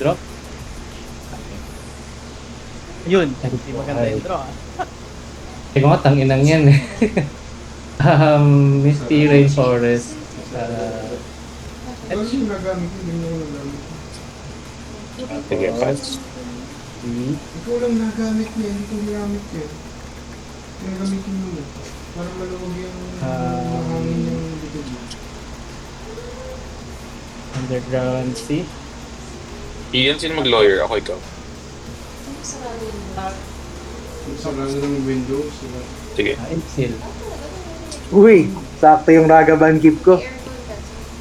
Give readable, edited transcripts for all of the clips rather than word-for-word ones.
Drop. Okay. Yun, hindi maganda yung draw. Hindi ko nga, tanginang yan eh. Misty Rainforest. Ano yung nagamit yun? Hindi ko nagamit. Sige, pass. Ikaw lang nagamit niya, hindi ko nagamit yun. Yung gamitin mo na. Para maluwag yung hangin yung likod mo. Underground Sea. Iyan, sino mag-lawyer? Ako, ikaw. Sarado ng windows. Diba? Sige. Exhale. Uy, sakto yung Ragavan keep ko.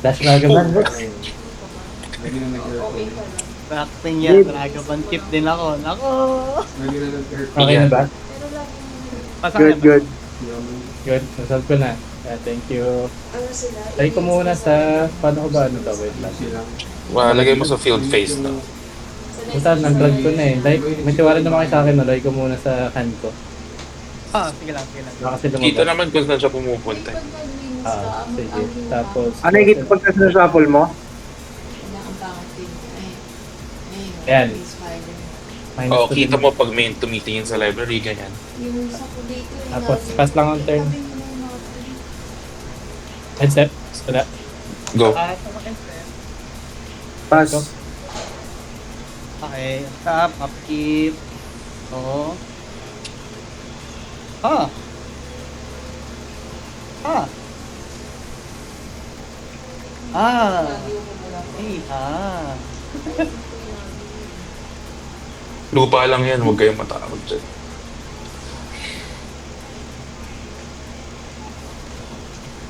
Dash Ragavan. Lagi na nag-aircon. Acting yan, Ragavan keep din ako. Nako! Lagi na nag-aircon. Okay na ba? Good, good. Good. Nasolve ko na. Yeah, thank you. Try ko muna sa... Paano ko ba? Ano to? Wait lang. Lagay mo sa field face na. Basta, nag-drag ko na eh. Like, may tiwala naman kayo sa akin. Lagay ko muna sa hand ko. Sige lang. Baka kasi Kita lumabas. naman kung saan siya pumupunta. Sige. Tapos... Ano yung kita pagka sa shuffle mo? Ayan. Minus Oo, two kita din. mo pag may tumitingin sa library, ganyan. Tapos, pass lang ang turn. Headset. Wala. Go. Pass. Okay, tap, upkeep. Oo. Ah! Ah! Ah! Hey, ah! Lupa lang yan, huwag kayong matakot dyan.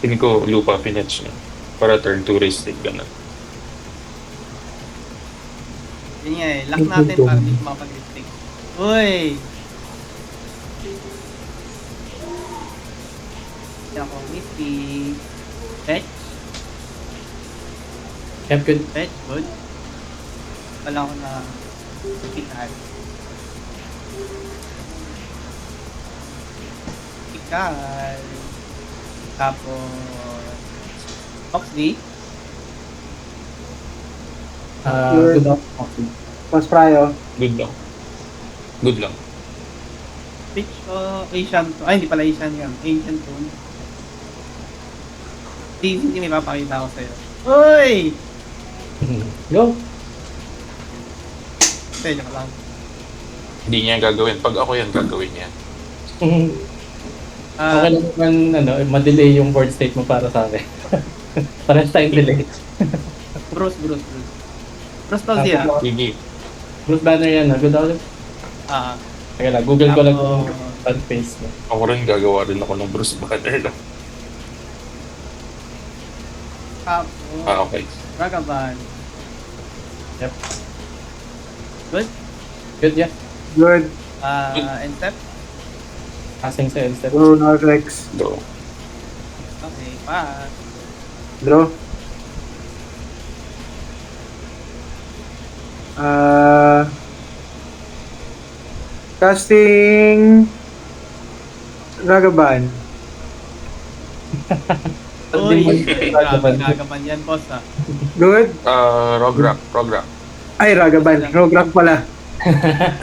Tingin ko lupa pinetch niya. Para turn 2 race take ganun. Yun nga eh, lock natin para hindi mapag-retake. Uy! Yan ako, Misty. Fetch? Yep, good. Fetch, good. Wala ko na pitan. Pikal. Tapos... Oxley. Good luck. Pass Pryo. Good lang. Good lang. Pitch o Asian to. Ay, hindi pala Asian yan. Ancient Tune. Hindi may papakita ko sa'yo. Uy! Go! Hindi, joke lang. Hindi niya gagawin. Pag ako yan, gagawin niya. Okay lang naman, ma-delay yung board state mo para sa akin. Parang tayong delay. Bruce. Bruce Palsia. Sige. Bruce Banner yan, good ulit. Teka lang, Google ko lang kung fan face mo. Ako rin gagawa rin ako ng Bruce Banner lang. Tapos, Okay. Ragavan. Yep. Good. Good, yeah. Good. Entep. Passing sa end step. Go, Narvex. Go. Okay, pass. Draw. Casting Ragavan. Uy, Ragavan. Ragavan yan, boss Good. Rograk. Ay, Ragavan. Rograk pala.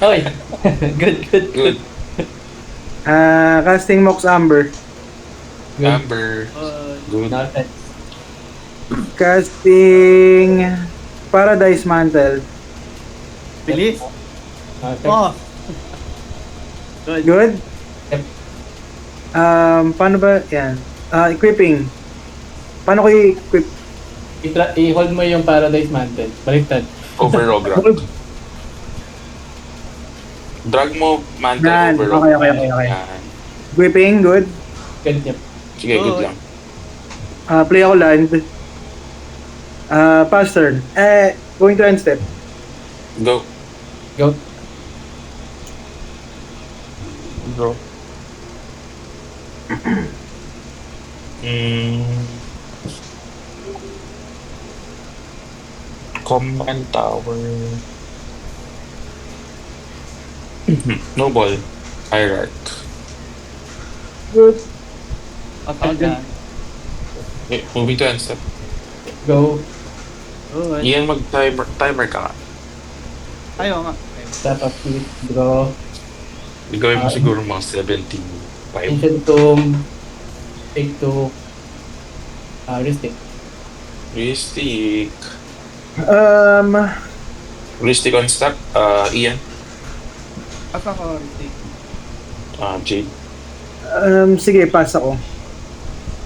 Oy! Good. Good. Casting Mox Amber. Amber. Good. Noted. Casting Paradise Mantle. Bilis. Noted. Oh. Good. Good. Yep. Paano ba? Yan. Equipping. Paano ko i-equip? I-hold mo yung Paradise Mantle. Baliktad. Over Rograk. Drag mo mantle Yan. over Okay. Rograk. Yan. Equipping, good. Good, yep. Sige, good lang. Play ako land. Pass turn. Going to end step. Go. Go. Go. Command Tower. No ball. Hierarch. Good. Okay, dyan. Okay, moving to end step. Go. Good. Iyan mag-timer ka nga. Ayaw nga. Tap of it, draw. Gawin mo siguro mga 17. 5. Ancient Tomb. Take 2. Ristic. Ristic. Um, Ristic on stack. Ian. Asa ko, Ritik. Jade. sige, pass ako.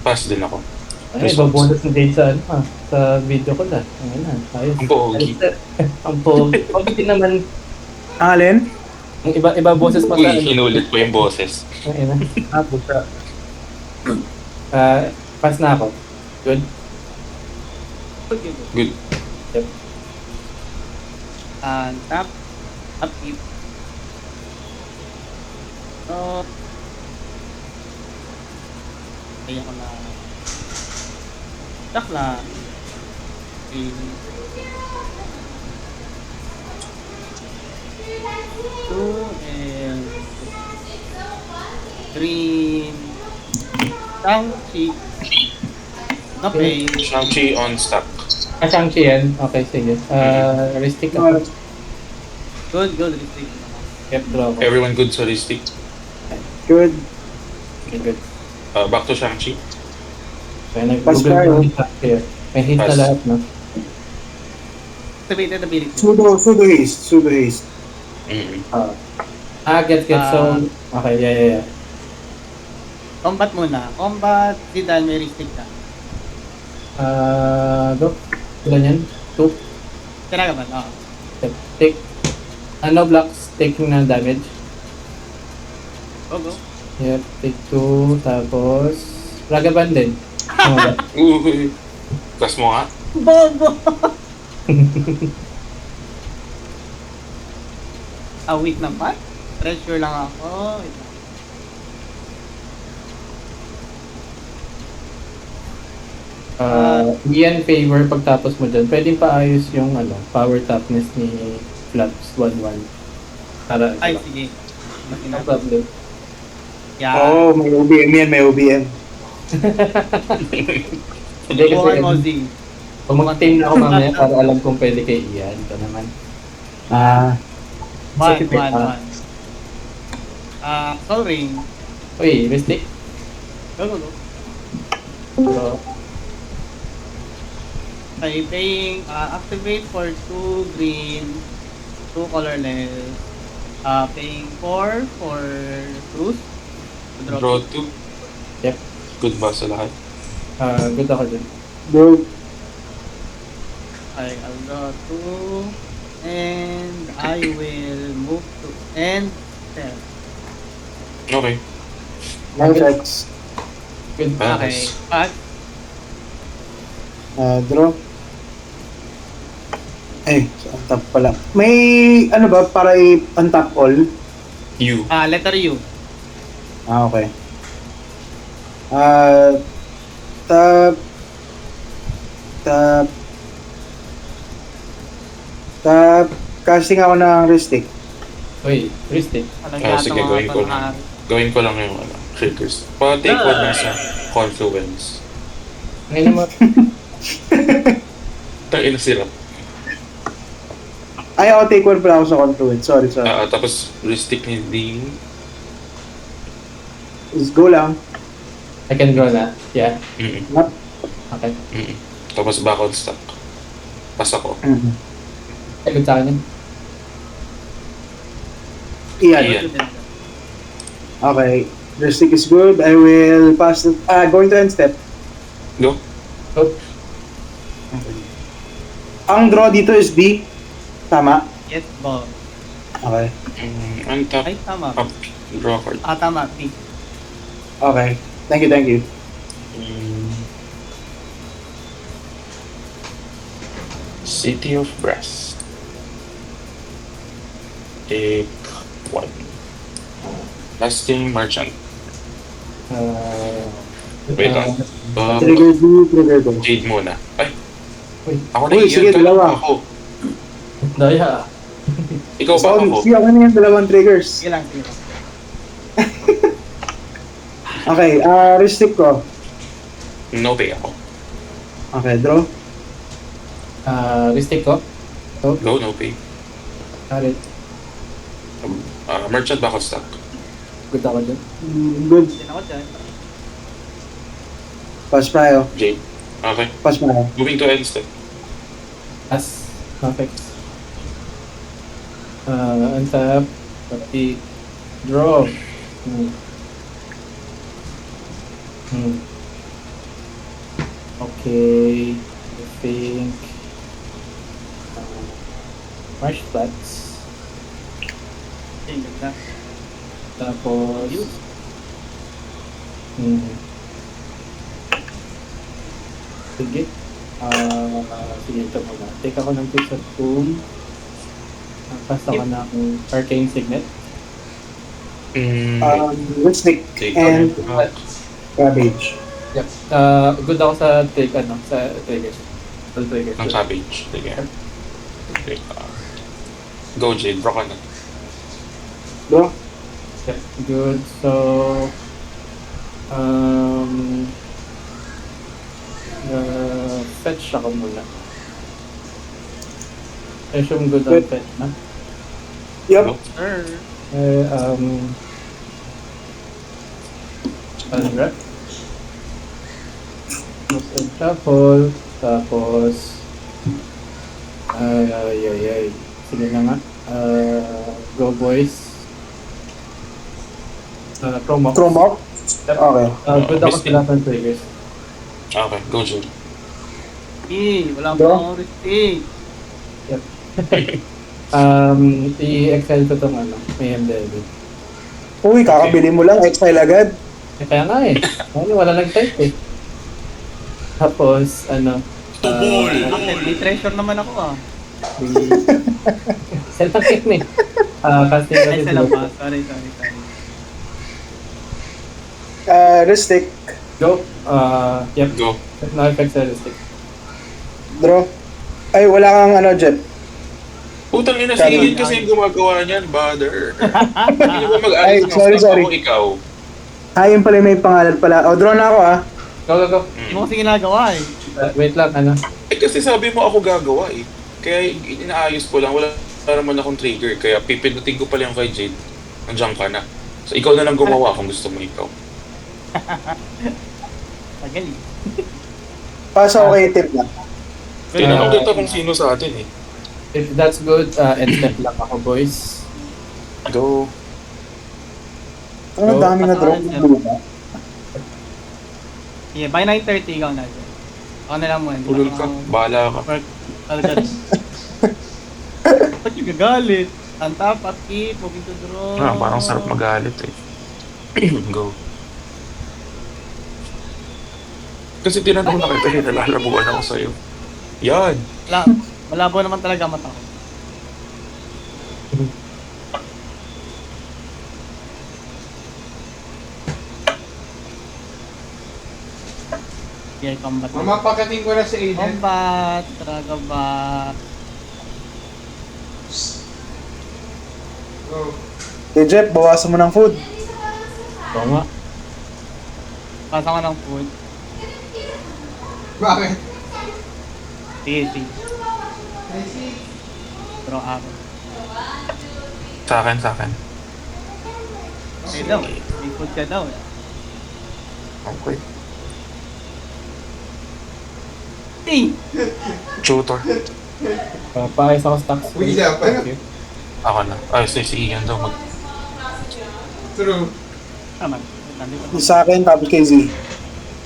Pass din ako. Ay, ibabonus na date sa, sa video ko na. Ayun na, ayos. Ang pogi. Ang pogi. Pogi din naman. Ang alin? Ang iba boses pa sa Uy, hinulit ko yung boses. Ayun na. Puta. Pass na ako. Good. Okay. Good. Tap. Upkeep. So, kaya ko na tak lang. Two and green. Shang-Chi. Okay. Shang-Chi on stack. Shang-Chi yan. Okay, sige. Ristic ako. Good, Ritik. Yep, draw ako. Everyone good sa Ristic? Good. Okay, good. Back to Shang-Chi. Kaya Pass nag-google tayo. ko yung Shang-Chi. May hint na Pass. lahat, no? Activated ability. Sudo haste. Get. So, okay, yeah. Combat muna. Combat, si Dan may restrict ka. Go. Ilan yan? 2. Kailangan ba? Oo. Take. No blocks, taking na damage. Go. Yep, take 2. Tapos, Ragavan din. Tama ba? Uy. Plus mo nga. Bobo! Wait naman. Treasure lang ako. Wait lang. Ian favor pagtapos mo dyan. Pwedeng paayos yung power toughness ni Flaps 1-1. Para, Ay, sige. no problem. Yeah. May OBM yan, may OBM. Hindi kasi, Bukan mo, Z. kung mag-team na ako mamaya para alam kung pwede kay Ian. Ito naman. Sige, One. Soul Ring. Uy, Mystic. Go. So, Okay, paying, activate for 2 green, 2 colorless. Paying 4 for Truth. Draw 2. Yep. Good ba sa lahat? good ako dyan. Good. Okay, I'll draw 2. And I will move to end step. Okay. Nice. Good. Okay, pass. Draw. Untap pala. May, ba, para i-untap all? You. Letter U. Okay. Tap. Casting ako ng Ristic. Uy, Mystic. Sige, gawin ko lang. Gawin ko lang yung triggers. Pa-take one na sa Confluence. Ngayon naman, Tangina sila. Ako take one pala ako sa Confluence. Sorry. Tapos Ristic ni Dean. Let's go lang. I can go na. Yeah. Mm-mm. Okay. Mm-mm. Tapos back on stack. Pass ako. Good sa akin yun. Iyan. Okay. Ristic is good. I will pass the... going to end step. Go. Oh, Okay. Ang draw dito is B. Tama? Yes, Bob. Okay. Untap. Ay, tama. Up. Draw card. Tama. P. Okay. Thank you. City of Brass. Take 1. Lasting Merchant. Wait lang. Trigger B, trigger B. Jade muna. Ay, uy, ako na Uy, Ian. sige, Kala dalawa. ko ako. daya. Ikaw ba ako? Sige, ako na yung dalawang triggers. Sige lang. Okay, restrict ko. No pay ako. Okay, draw. Ristic ko. Go, no pay. Got it. Merchant ba ako stock? Good ako dyan. Good. Din ako dyan. Pass tayo. Jade. Okay. Pass mo na. Moving to end step. As. Perfect. Untap. Pati. Draw. Okay. I think. Marsh flats. Okay, ganda. Tapos. Yun. Sige. Sige ito muna. Take ako ng piece of boom. Pass ako ng arcane signet. Lipstick Take and on. cabbage. Yep. Good ako sa take sa triggers. Full triggers. Ng cabbage. Sige. Okay. Go Jade, draw ka na. Bro, Yep. Good. So fetch ako muna. Assume good on Good. fetch na. yup. Sir. Unwrap. Most and shuffle. Tapos ay. Sige na nga. Go boys. Promo. Chrome Yep. Okay. Good ako Misty. sa lahat ng triggers. Okay, go Jade. Wala Bro? mo akong retake. I-excel ko itong Mayhem Devil. Uy, kakabili mo lang. Exile agad. Kaya nga eh. Wala nag-type eh. Tapos, Bakit? May treasure naman ako ah. self-kick me. Casting Ay, kasi salamat. Sorry. Lipstick. Go. Yep. Go. No effects realistic. Draw. Ay, wala kang Jet. Putang ina, Sorry. sige kasi yung gumagawa niyan, brother. Hindi ba Ay, mag-ayos ng sorry, stock sorry. ako ikaw? Ayun pala may pangalan pala. O, draw na ako Go. Hindi mo kasi ginagawa eh. Wait lang, Eh kasi sabi mo ako gagawa eh. Kaya inaayos ko lang, wala naman akong trigger. Kaya pipindutin ko pala yung kay Jade. Nandiyan ka na. So ikaw na lang gumawa kung gusto mo ikaw. Tagal eh. Pass ako kay Tip na. Tinanong dito kung sino sa atin eh. If that's good, end step lang ako, boys. Go. Ang dami na draw. Yeah, by 9:30 ikaw na dyan. Ako na lang mo. Ulol ka. Bahala ka. Work. Agad. Ba't yung gagalit? Antap, upkeep, moving to draw. Parang sarap magalit eh. Go. Kasi tinanong na kita, nalalabuan ako sa'yo. Yan. Malabo naman talaga mata ko. Yeah, combat. Mamapakating ko na si Aiden. Combat, Dragabat. Go. Hey, Jeff, bawasan mo ng food. Oo nga. Pasa ko ng food. Bakit? Sige. Draw ako. Sa akin. Okay daw. May food ka daw. Okay. Hey! Tutor. Paayos ako stocks. Wala pa. Thank you. Ako na. Ay, si Ian daw True. Naman. Nandito. Sa akin, tapos kay Z.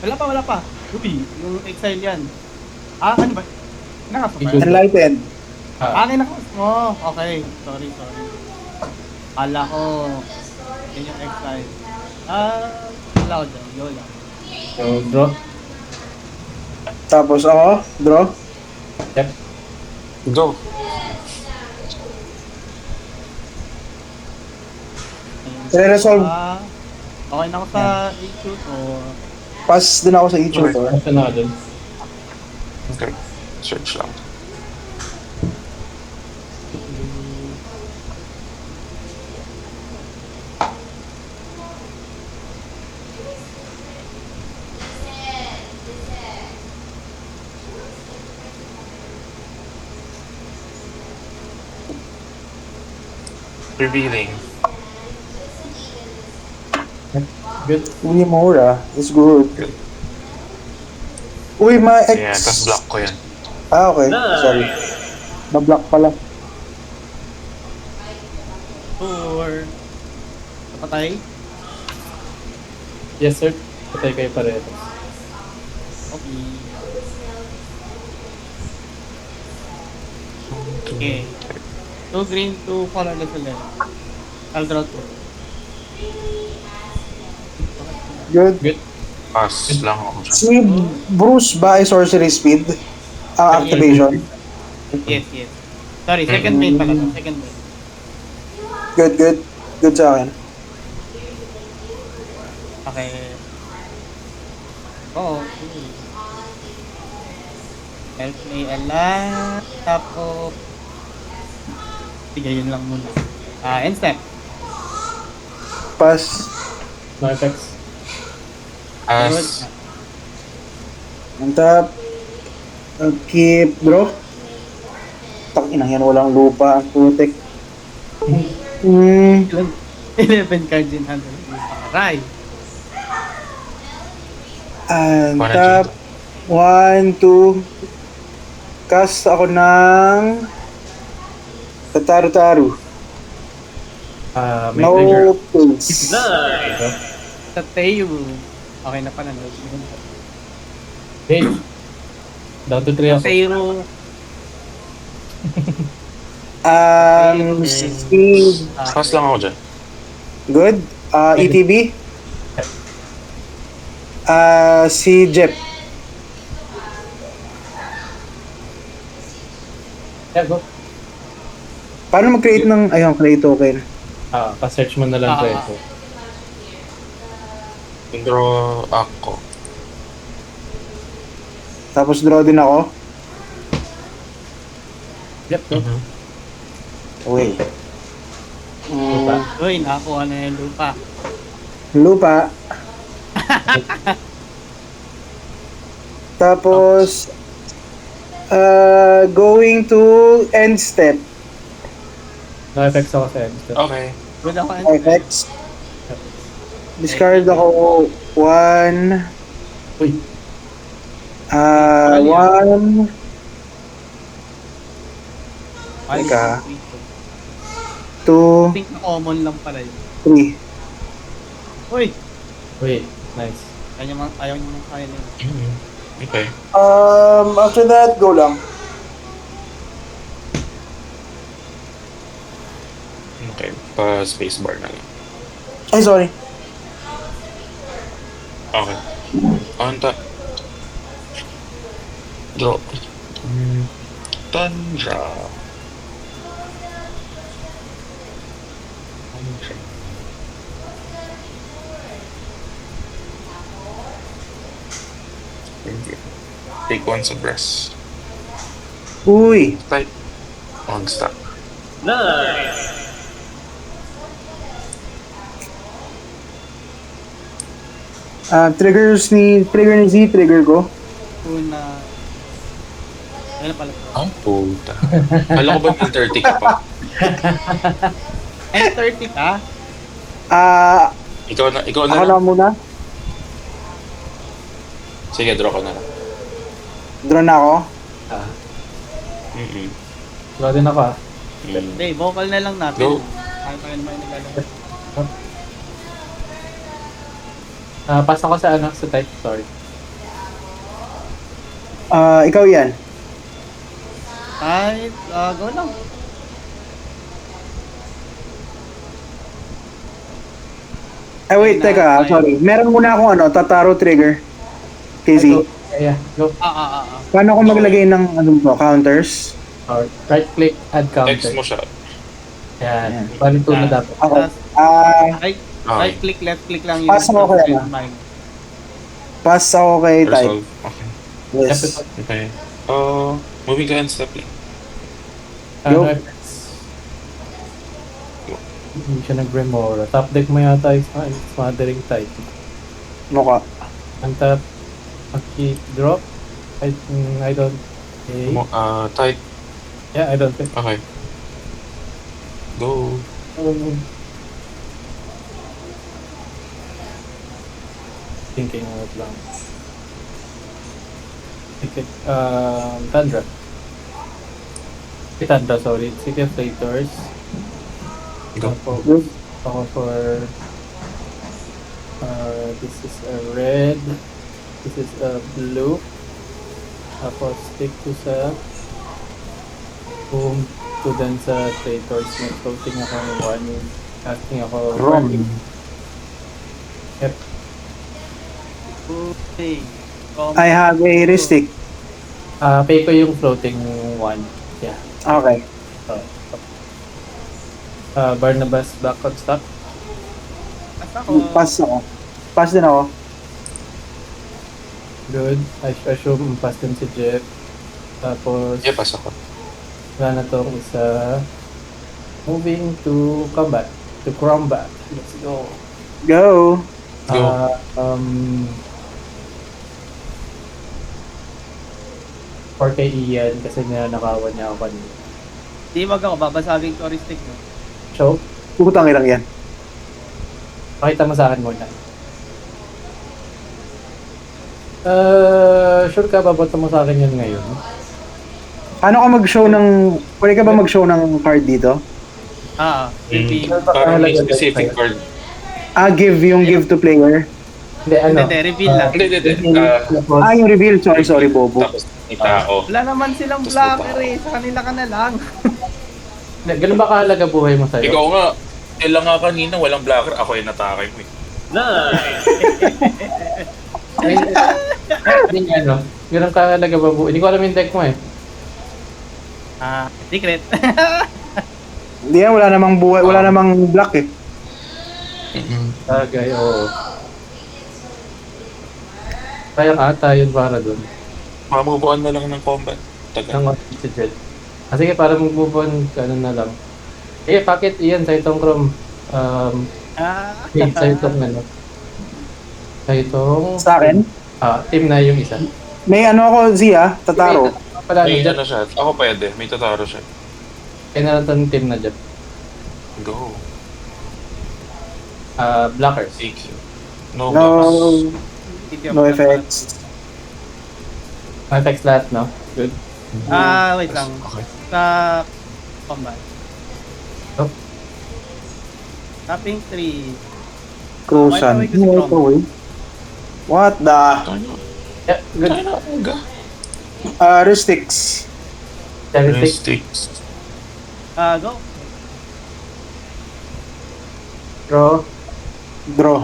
Wala pa. Ruby, yung exile yan. Ano ba? Nakasukay. Enlighten. Akin ako. Oh, okay. Sorry. Kala ko. Yan yung exile. Wala ko dyan. Yola. So, draw. Tapos ako, draw. Yep. Go. I-resolve. Okay na ako sa A-shoot o... Pass din ako sa e-tutor. Asa na ka dun? Okay. Search lang. Revealing. Good. Uy, Mora. It's good. Uy, ma-ex. Ayan, tapos block ko yan. Ah, okay. Sorry. Na-block pala. Or... Napatay? Yes, sir. Patay kayo pareho. Okay. Okay. 2 green, 2 colorless ulit. I'll draw 2. Good. Good. Pass lang ako dyan. Si Bruce ba ay sorcery speed? Ang activation? Yes, yes. Sorry, second main pala to. Second main. Good, good. Good sa akin. Okay. Oo. Help me a lot. Tapos... Sige, yun lang muna. End step. Pass. No effects. As On top. Keep, bro. Takinang yan, walang lupa. Ang putik. 11 cards in hand. Aray. And Para top. 1, 2. Cast ako ng Tataru-taru. May trigger. No pills. Ito. Sa Tayo. Okay na pala. Hey. Down to 3 ako. Tayo. Si... pass lang ako dyan. Good. ETB. Si Jep. Yeah, go. Paano mag-create ng... Ayun, create token. Pa-search mo na lang Ah. ito. Draw ako. Tapos draw din ako. Yep, go. Uy. Lupa. Uy, nakakuha na yung lupa. Lupa. Tapos... going to end step. No effects ako sa end step. Okay. Good ako end step. Effects. Discard ako 1. Uy. 1. Ay, Teka. I 2, think na common lang pala yun. 3. Uy! Uy. Nice. Ayaw niyo mang kaya nila. Okay. After that, go lang. Okay. Pa spacebar na lang. Ay, sorry. Okay. On top. Draw. Tundra. Tundra. Thank you. Take one sa breast. Uy. Type. On stop. Trigger ni Z, trigger ko. Una... Ayun na pala. Ang puta. Alam ko ba ng 30 ka pa? End 30 ka? Ikaw na Ako lang. na muna. Sige, draw ko na lang. Draw na ako. Draw din ako Hindi, vocal na lang natin. Go. Ayaw pa rin naman naglalaro. Pass ako sa sa type. Sorry. Ikaw yan. Kahit, go lang. Ay, wait, Ay, teka. na- Sorry. Meron muna akong Tataru trigger. KZ. Yeah, go. Paano ako maglagay ng counters? Or right click, add X counter. mo siya. Yan. Bali 2 na dapat. Okay. Right, Okay. right click, left click lang yung... Pass mo ko yan, Pass ako kay type. Resolve. Okay. Yes. Okay. Moving to end step lang. Go. No effects. Hindi siya nag-remora. Top deck mo yata is smothering type. Mukha. Ang top, keep drop. I don't. Okay. Tight. Yeah, I don't think. Okay. Go. Thinking out lang. Sige, Tundra. Tundra, sorry. City of Traitors. Go. Ako, ako for... this is a red. This is a blue. Tapos stick to sa... Boom. To dun sa Traitors. May floating ako ng one. Casting ako... Wrong. Yep. Okay. I have a heuristic. Pay ko yung floating one. Yeah. Okay. Barnabas back on stock. At ako, Pass ako. Pass din ako. Good. I assume pass din si Jeff. Tapos, Yeah, pass ako. wala na tong isa. Moving to combat. To combat. Let's go. Go. Go. For kay Ian kasi nakawan niya ako kanina. di wag ako, babasagin ko Aristic mo. So, Putang ilang yan. pakita mo sa akin muna. Sure ka babato mo sa akin yun ngayon? Paano ka mag-show ng... Pwede ka ba mag-show ng card dito? Reveal. Parang may specific card. Give to player. Hindi, ano? Hindi, reveal lang. Hindi. Tapos, Yung reveal. Sorry, Bobo. Tapos may tao. Wala naman silang blocker sa kanila ka na lang. hindi, ganun ba kahalaga buhay mo sa'yo? Ikaw nga, ilang nga kanina, walang blocker. Ako yung natakay mo eh. Hindi nga, no? Ganun kahalaga ba buhay? Hindi ko alam yung deck mo eh. Secret. Hindi yan, wala namang buhay, wala namang block eh. Tagay, oo. Kaya ata yun para dun. Mamubuan na lang ng combat. Tagal. Nang si Jed. Sige, para mag-move on, ganun na lang. Pakit iyan sa itong Chrome. Sa itong ano. Sa itong... Sa akin, team na yung isa. may ano ako, Zia, Tataro. Pala, May Jed. ano siya. Ako pwede. May tataro siya. Kaya na natin team na Jed. Go. Blockers. Thank you. No, No, blocks. no effects. FX lahat, no? Good. Wait lang. Okay. Sa combat. Oh. Tapping 3. Crucian. Wipe away ko si What the? Tayo. Yeah, good. Tayo. Rustics. 76. Sticks. Go. Draw. Draw.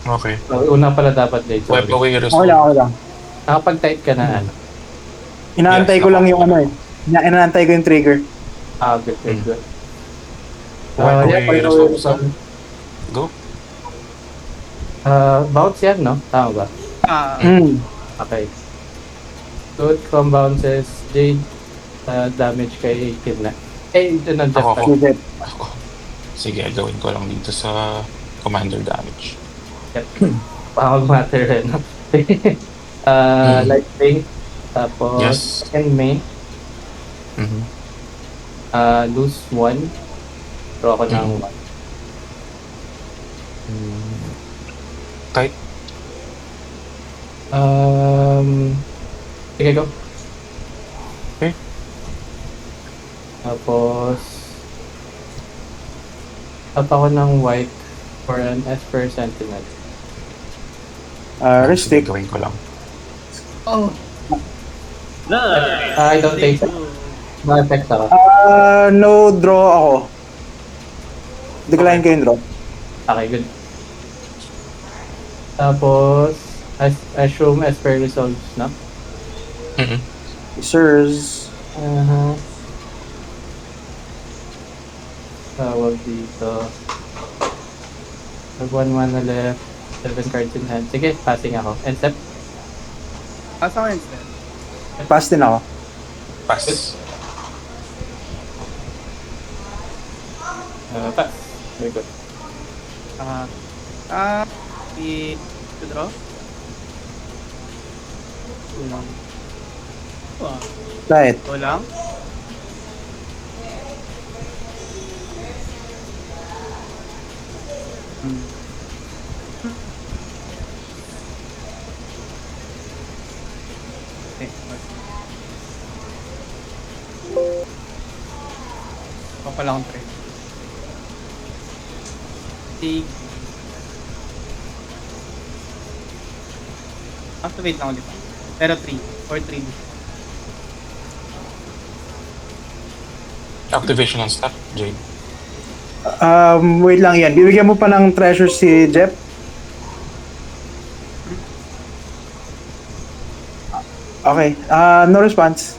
Okay. Una pala dapat date. Wipe away your Okay lang. Nakapag-type ka na ano? Inaantay ko lang yung ano eh. Inaantay ko yung trigger. Good, good, good. Wipe away Yeah, your away soul. Go. bounce yan, no? Tama ba? Okay. Good, from bounces, Jade, damage kay Kim na. Ito na just Ako. Joseph. Ako. Sige, gawin ko lang dito sa commander damage. Power matter rin. Light pink, tapos Yes. second main, Mhm. lose 1, draw ko ng 1. Tight. Sige, go. Okay. Tapos, tap ako ng white for an Esper Sentinel. Rustic. Gawin ko lang. I don't think so. Ma-effect ako. No draw ako. Decline ko yung draw. Okay, good. Tapos, assume Esper resolves, no? Mhm. Sirs. Tawag dito. Mag 1 mana left. 7 cards in hand. Sige, passing ako. And step. Pass ako instead. Pass din ako. Pass. Pass. Very good. To draw. Ulang. Right. Ulang. Pa pala akong trade. Sig. Activate lang ulit. Pero 3 or 3. Activation on stack, Jade. Wait lang yan. Bibigyan mo pa ng treasure si Jeff? Okay. No response.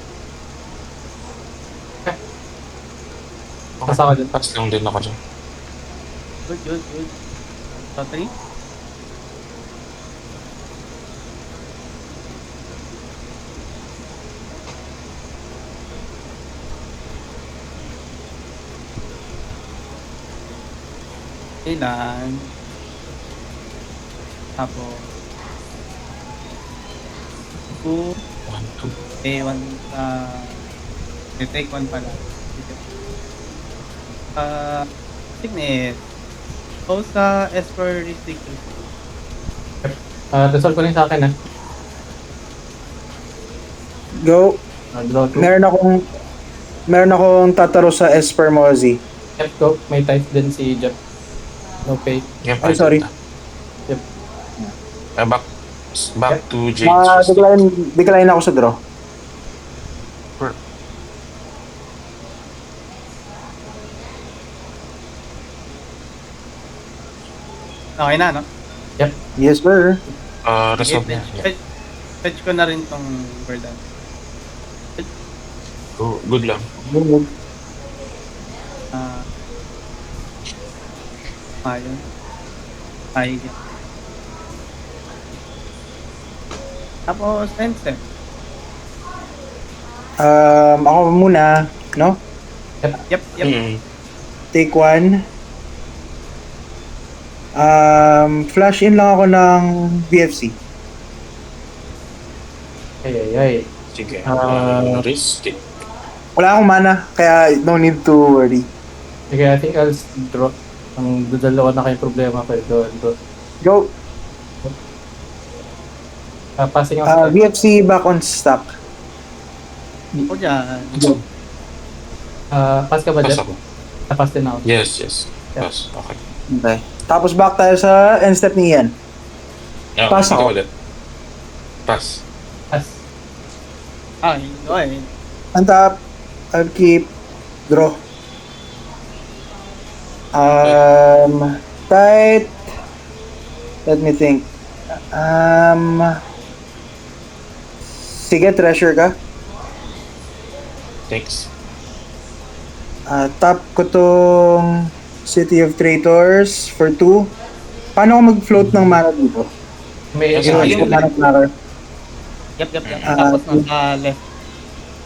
Kasama dyan. Pass lang din ako dyan. Good. So 3. Ilan. Tapos 2. 1, 2. Eh, 1, retake 1 pala. Sickness. O sa S for restricted. Resolve ko rin sa akin, Go. Draw 2. Meron akong tataro sa Esper Mozzie. Jeff, go. May type din si Jeff. No pay. Yep, Ay, sorry. Yep. Back to Jade's. Decline ako sa draw. Okay na, no? Yes, sir. Resolve na. Yeah. Fetch ko na rin tong Verdan. Good lang. Ayun. Ayun. Tapos, end step. Ako muna, no? Yep. Mm. Take 1. Flash in lang ako ng VFC. Ay. Sige. Risk. Risk it. Wala akong mana, kaya no need to worry. Sige, I think I'll draw. Ang dalawa na kayong problema ko. Go. Passing out. VFC back on stock. O dyan. Pass ka ba, Pass Jeff? ako. Pass din ako. Yes. Yeah. Pass. Okay. Okay. Tapos back tayo sa end step ni Ian. Yeah, Pass ikaw ako. ulit. Pass. Pass. Okay, go ahead. On top, I'll keep draw. Tight. Let me think. Sige, treasure ka. Thanks. Tap ko tong City of Traitors for 2. Paano ako mag-float ng mana dito? May Yes, Ginawa ayun. ko mana flower. Yep. Tapos nasa left.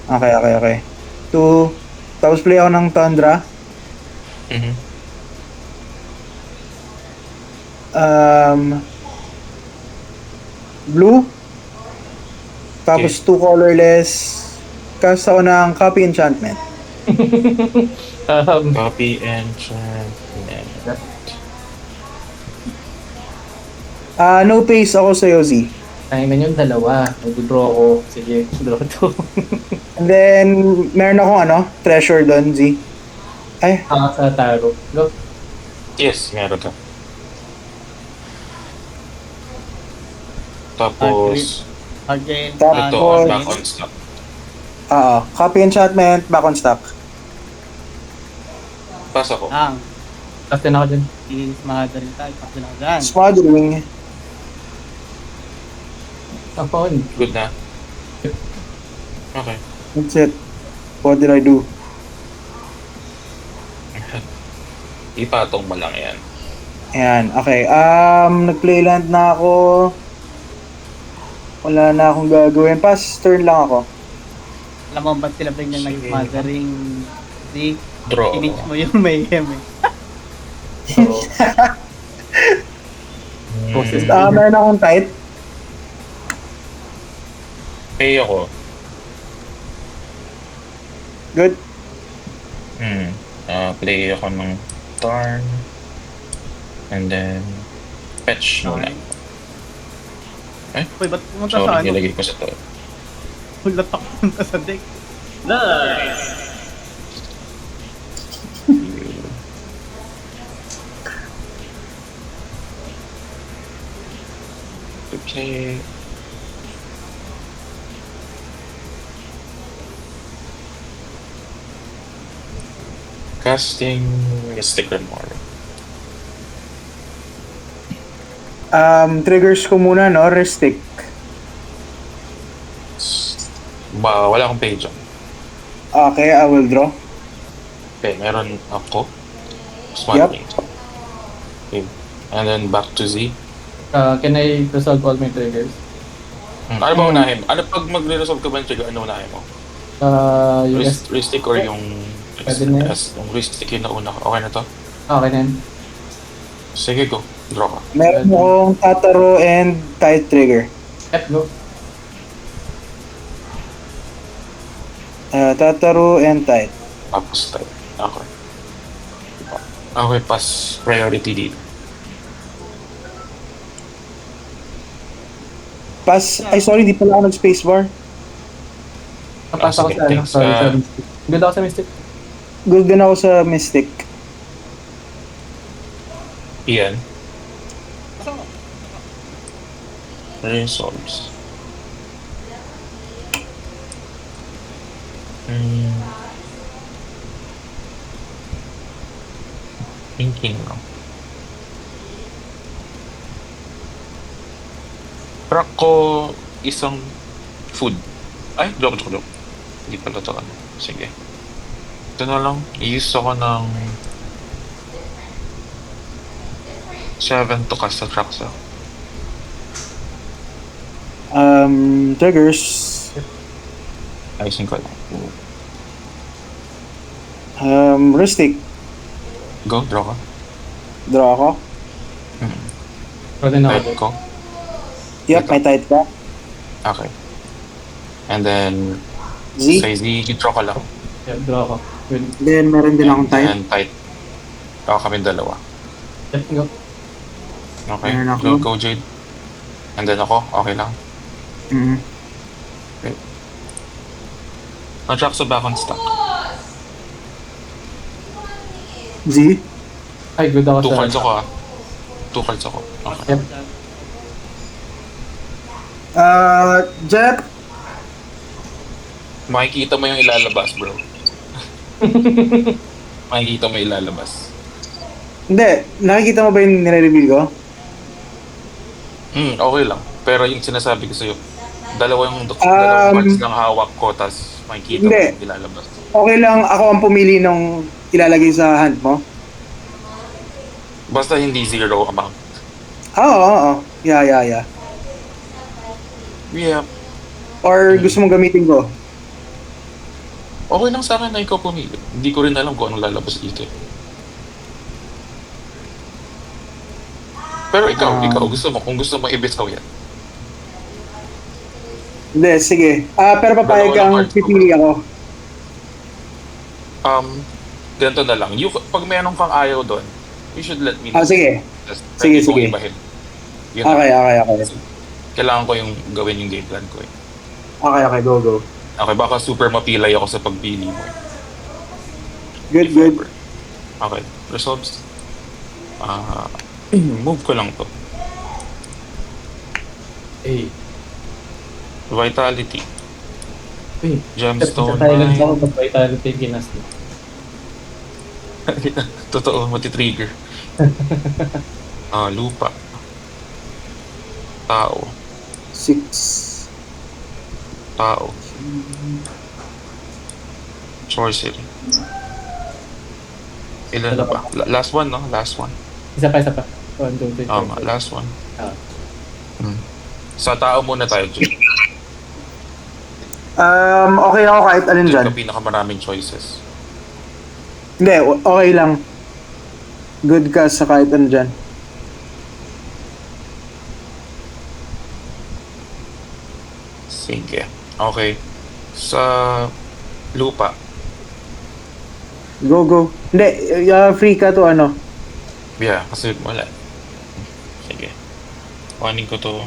Okay. 2. Tapos play ako ng Tundra. Mhm. Blue. Tapos 2 colorless. Cast ako ng Copy Enchantment. Copy and chant. No pace ako sa'yo, Z. Ay, man yung dalawa. Nag-draw ako. Sige, draw 2. And then, meron akong treasure doon, Z. Ay, Sa taro. Go. Yes, meron ka. Tapos, Again. Tapos- ito on back on stock. Copy Enchantment, back on stock. Pass ako. Pass din ako dyan. Is Mahadaril tayo. Tapos din ako dyan. Smothering. Ang phone. Good na. Okay. That's it. What did I do? Ipatong mo lang yan. Ayan, okay. Nag-play land na ako. Wala na akong gagawin. Pass, turn lang ako. Alam mo ba't sila biglang nag-smothering? Di, Draw. image mo yung mayhem eh. So, Process. Meron akong tight. Pay ako. Good. Play ako ng turn. And then, fetch muna. Uy, ba't pumunta sa Sorry, ano? nilagay ko sa to. Hulatak pumunta sa deck. Okay. Casting Mystic Remora. Triggers ko muna, no? Restic. Wala akong page on. Okay, I will draw. Okay, meron ako. Smart Yup. page. Okay. And then back to Z. Can I resolve all my triggers? Ano ba unahin? Ano pag magre-resolve ka ba ng trigger, ano unahin mo? Yung S. Wristic or yung Pwede na yun. Yung wristic yung nauna ko. Okay na to? Okay na yun. Sige, go. Draw ka. Meron akong Tataro and Tide trigger. Yep, go. Tataro and Tide. Tapos tayo. Okay. Okay, pass priority dito. Pass, ay sorry, di pala ako nag-spacebar. Napasa ko sige, sa ano. thanks. Sorry, sa Mystic. Good ako sa Mystic. Good din ako sa Mystic. Iyan. Resolves. Thinking lang. Track ko isang food. Ay, joke. Hindi pala to ano. Sige. Ito na lang. I-use ako ng 7 to cast sa tracks. Triggers. Ayusin ko lang. Restic. Go, draw ka. Draw ako. Pwede na Type ako. ko. Yup, may Tide ka. Okay. And then, Z. sa Z, draw ka lang. Yeah, draw ako. Good. Then, meron din akong Tide. And type. Kami dalawa. Yep, go. Okay, Meron ako. go Jade. And then ako, okay lang. Mhm. Na-track sa back on stock. Z. Ay, good ako 2 sa... cards ako 2 cards ako. Okay. Yep. Jet. Makikita mo yung ilalabas, bro. Makikita mo yung ilalabas. Hindi, nakikita mo ba yung nire-reveal ko? Okay lang. Pero yung sinasabi ko sa'yo, dalawang Um, cards lang hawak ko, tas makikita mo hindi. yung ilalabas. Okay lang, ako ang pumili ng ilalagay sa hand mo? Basta hindi zero amount. Oo. Yeah. Yeah. Or gusto mong gamitin ko? Okay lang sa akin na ikaw pumili. Hindi ko rin alam kung anong lalabas dito. Pero ikaw, kung gusto mo i-bestow yan. Hindi, sige. Pero papayag Dalawa lang kang cards pipili ako. Ganito na lang. Pag may anong kang ayaw doon, you should let me know. Sige. Just Sige, pwede kong sige. ibahin. Yun lang. Okay. Kailangan ko yung gawin yung game plan ko eh. Okay, go. Okay, baka super mapilay ako sa pagpili mo eh. Good. Okay, resolves. Move ko lang to. Hey. Vitality. Hey. Gemstone Sa silence Mine. ako, mag-vitality yung ginasti. Totoo, mati-trigger. Lupa. Tao. 6. Tao. Sorcery. Ilan na ba? Last one, no? Last one. Isa pa. 1, 2, 3, 4. Last one. Ah. Sa tao muna tayo, Jay. Okay ako kahit alin Diyan dyan. ka pinakamaraming choices. Hindi, okay lang. Good ka sa kahit alin dyan. Sige. Okay. Sa lupa. Go. Hindi, free ka to ano. Yeah, kasi wala. Sige. Kuhanin ko to.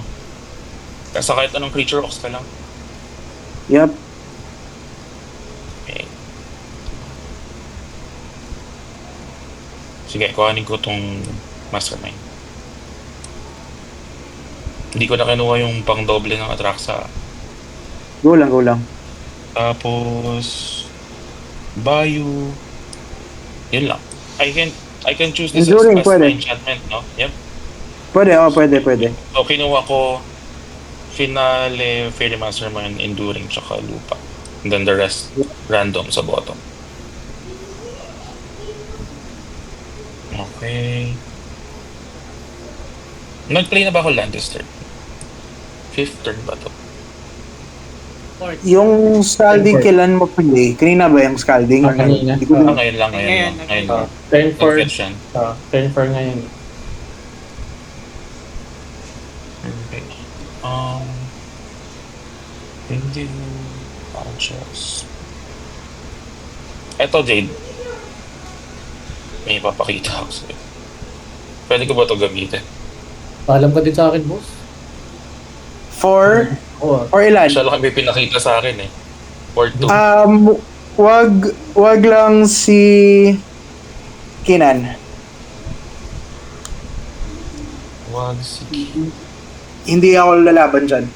Sa kahit anong creature, ox ka lang. Yup. Okay. Sige, kuhanin ko tong mastermind. Hindi ko na kinuha yung pang doble ng Atraxa. Go lang, go lang. Tapos Bayu. Yun lang. I can choose this Enduring, as pwede. my enchantment, no? Yep. Pwede, pwede. So kinuha ko Finale, Fairy Mastermind, Enduring, tsaka Lupa. And then the rest random sa bottom. Okay. Nag-play na ba ako land this turn? 5th turn ba to? Yung scalding kailan mo play? Kanina ba yung scalding? Kanina. Hindi ko Ah, na- ngayon lang. Turn 4. Nag-fetch yan. Turn 4 ngayon. Okay. Hindi punches. Eto, Jade. May papakita ako sa'yo. Pwede ko ba ito gamitin? Paalam ka din sa akin, boss. For Oo. or ilan? Siya lang may pinakita sa akin eh. Or 2. Wag lang si Kinan. Wag, sige. Hindi ako lalaban dyan.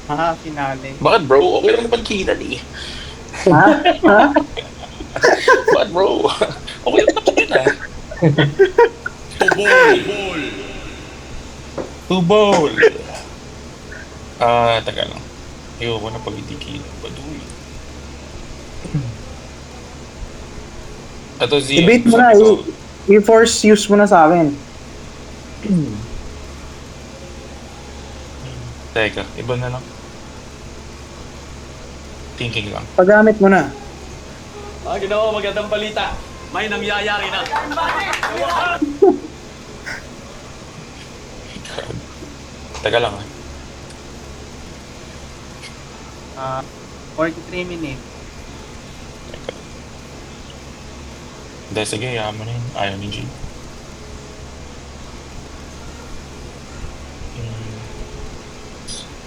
Haha, finale. Bakit bro? Okay lang naman Kinan eh. Ha? Bakit bro? Okay lang naman Kinan. To bowl! Taga lang. Ayoko na pag hindi Kinan. Baduy. Ito Z. I-bait mo na. I-force use mo na sa akin. Teka, iba na lang. Thinking lang. Paggamit mo na. Ginawa, magandang balita. May nangyayari na. Teka lang 43 minutes. Teka. Hindi, sige, yaman mo na yun. Ayaw ni G.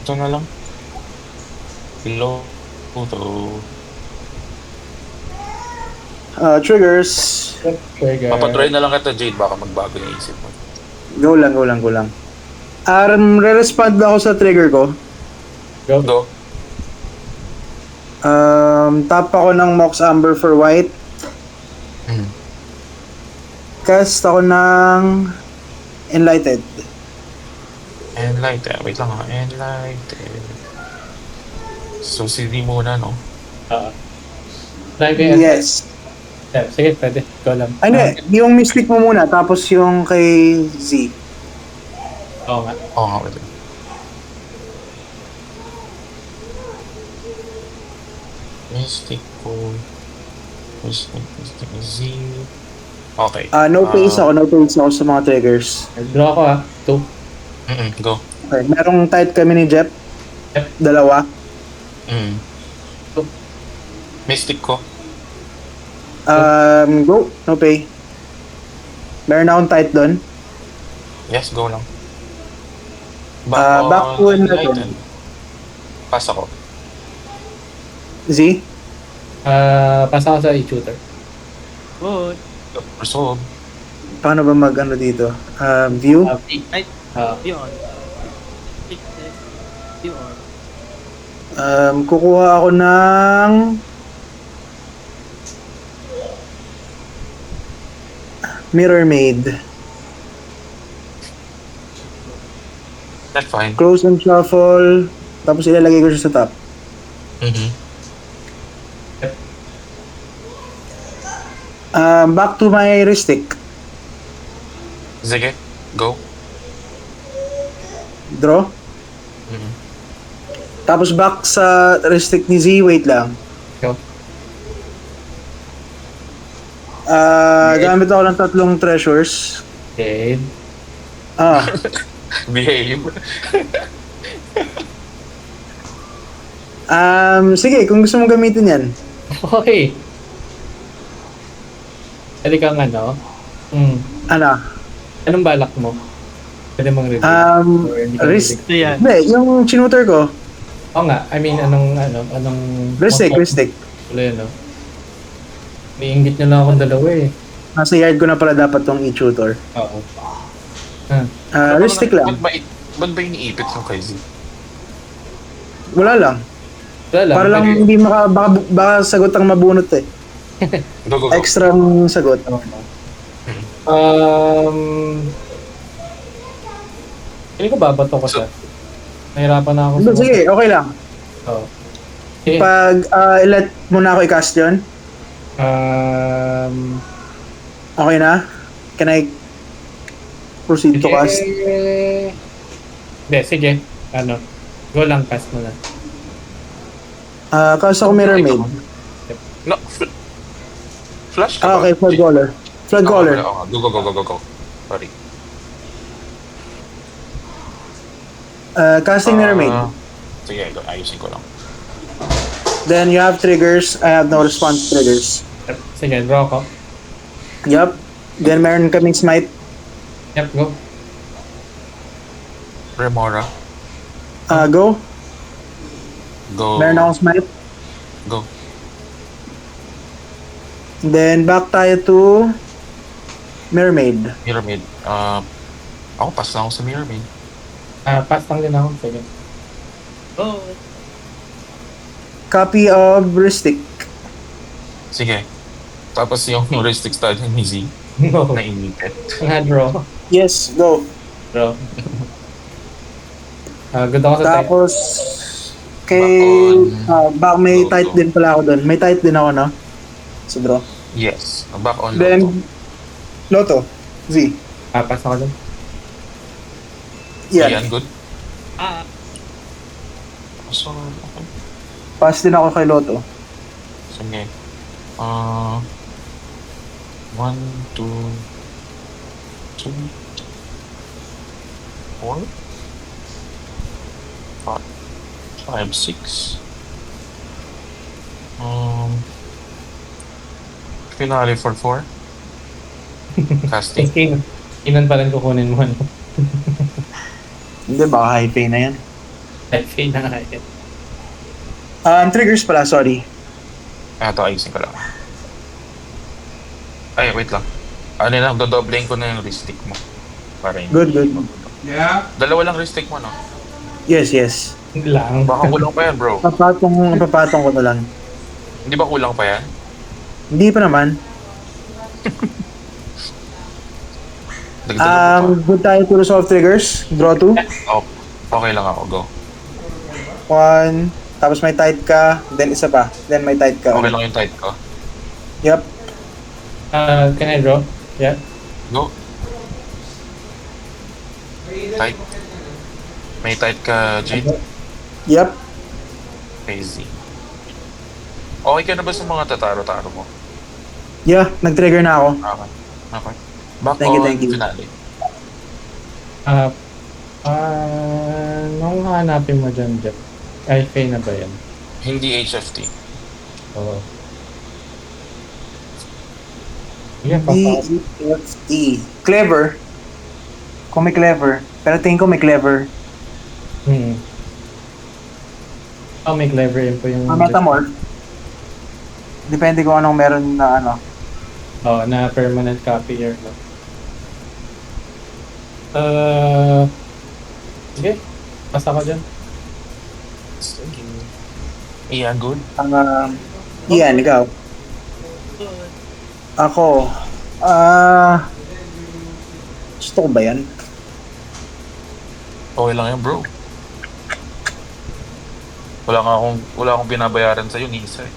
Ito na lang. Hello. Ito. Triggers. Trigger. Papatry na lang kita, Jade. Baka magbago na isip mo. Go lang. Re-respond ako sa trigger ko. Go. Go. Tap ako ng Mox Amber for white. Cast ako ng Enlightened. Enlighten. Wait lang ha. Enlighten. So, CD muna, no? Try ko yan. Yes. Yeah, sige, pwede. Go lang. Ay, hindi. Yung Mystic mo muna, tapos yung kay Z. Oo nga. Oo nga, wait. Mystic ko. Mystic Z. Okay. No pace ako sa mga triggers. Draw ako 2. Go. Okay, merong tight kami ni Jep. Yep. Dalawa. Mystic ko. Go. No pay. Meron akong tight doon. Yes, go lang. Back to Enlighten. Pass ako. Z. Pasa ako sa e-shooter. Good. Resolve. Paano ba mag-ano dito? View. Ay, Ah, yun. Fix this. Yun. Kukuha ako ng Mirror Maid. That's fine. Close and shuffle. Tapos ilalagay ko siya sa top. Back to my wristic. Sige, go. Draw. Tapos back sa wristic ni Z. Wait lang. Go. Gamit ako ng 3 treasures. Okay. Behave. Sige, kung gusto mong gamitin yan. Okay. Pwede kang ano? Ano? Anong balak mo? Pwede mong review. Or hindi ka Wrist. Ito yan. Hindi, yung chinuter ko. Oo nga. I mean, anong... Wristic. Wala yun, no? May inggit nyo lang akong dalawa eh. Nasa yard ko na pala dapat tong i-tutor. Oo. Ristic lang. Ba't ba iniipit yung kay Z? Wala lang. Wala lang. Para lang pwede- hindi baka sagot ang mabunot eh. Go, go, go. Extrang sagot. Hindi ko babato ko siya. Nahirapan na ako Sige, okay lang. Oo. Okay. Pag i-let muna ako i-cast yun, okay na? Can I proceed to cast? Hindi, sige. Ano? Go lang, cast mo na. Cast ako Mirror Maid. No, flash ka ba? Okay, Flood Caller. Flood Caller. Go, go, go, go, go, go. Sorry. Casting Mirror Maid. Sige, ayusin ko lang. Then you have triggers. I have no response triggers. Yep. Sige, draw ko. Yup. Then meron kaming smite. Yep, go. Remora, Go. go. Meron akong smite. Go. Then back tayo to Mirror Maid. Mirror Maid. Ako, pass na ako sa Mirror Maid. Pass lang din ako. Sige. Oh. Copy of Ristic. Sige. Tapos yung heuristic style ni Z No. na inipit. Draw. Yes, go. Draw. Good ako sa type. Tapos kay back may tight din pala ako doon. May tight din ako, no? So draw. Yes. Back on Then Lotto. Lotto. Z. Pass ako dun. Yan. Ayan, good. Ah. So, okay. Pass din ako kay Lotto. Sige. 1, 2, 2, 4, 5, 6. Finale for 4. Casting. Thinking, inan pa rin kukunin mo. Ano? Hindi, baka high pay na yan. Type na nga yan. Triggers pala, sorry. Ito, ayusin ko lang. Ay, wait lang. Ano lang, dodobling ko na yung wrist stick mo. Para hindi. Good, good. Yeah. Dalawa lang wrist stick mo, no? Yes, yes. Lang. Baka kulang pa yan, bro. Papatong ko na lang. Hindi ba kulang pa yan? Hindi pa naman. Dagdagan mo Good tayo to resolve triggers. Draw 2. pa. Oh, okay lang ako. Go. 1. Tapos may tight ka. Then isa pa. Then may tight ka. Okay lang yung tight ko. Yep. Can I draw? Yeah. Go. Tight. May tight ka, Jade. Yep. Crazy. Okay ka na ba sa mga tataro-taro mo? Yeah, nag-trigger na ako. Okay. Okay. Back Thank you, on thank you. finale. Nung hanapin mo dyan, Jeff. Ay, Faye na ba yan? Hindi HFT. Oo. Yeah, papa. D-E-F-E. Clever. Kung may clever. Pero tingin ko may clever. May clever info yung... Metamorph. Depende kung anong meron na ano. Na permanent copy here. Sige. Basta ko dyan. Yeah, good. Ian, ikaw. Ako. Gusto ko ba yan? Okay lang yan, bro. Wala akong binabayaran sa'yo ni isa eh.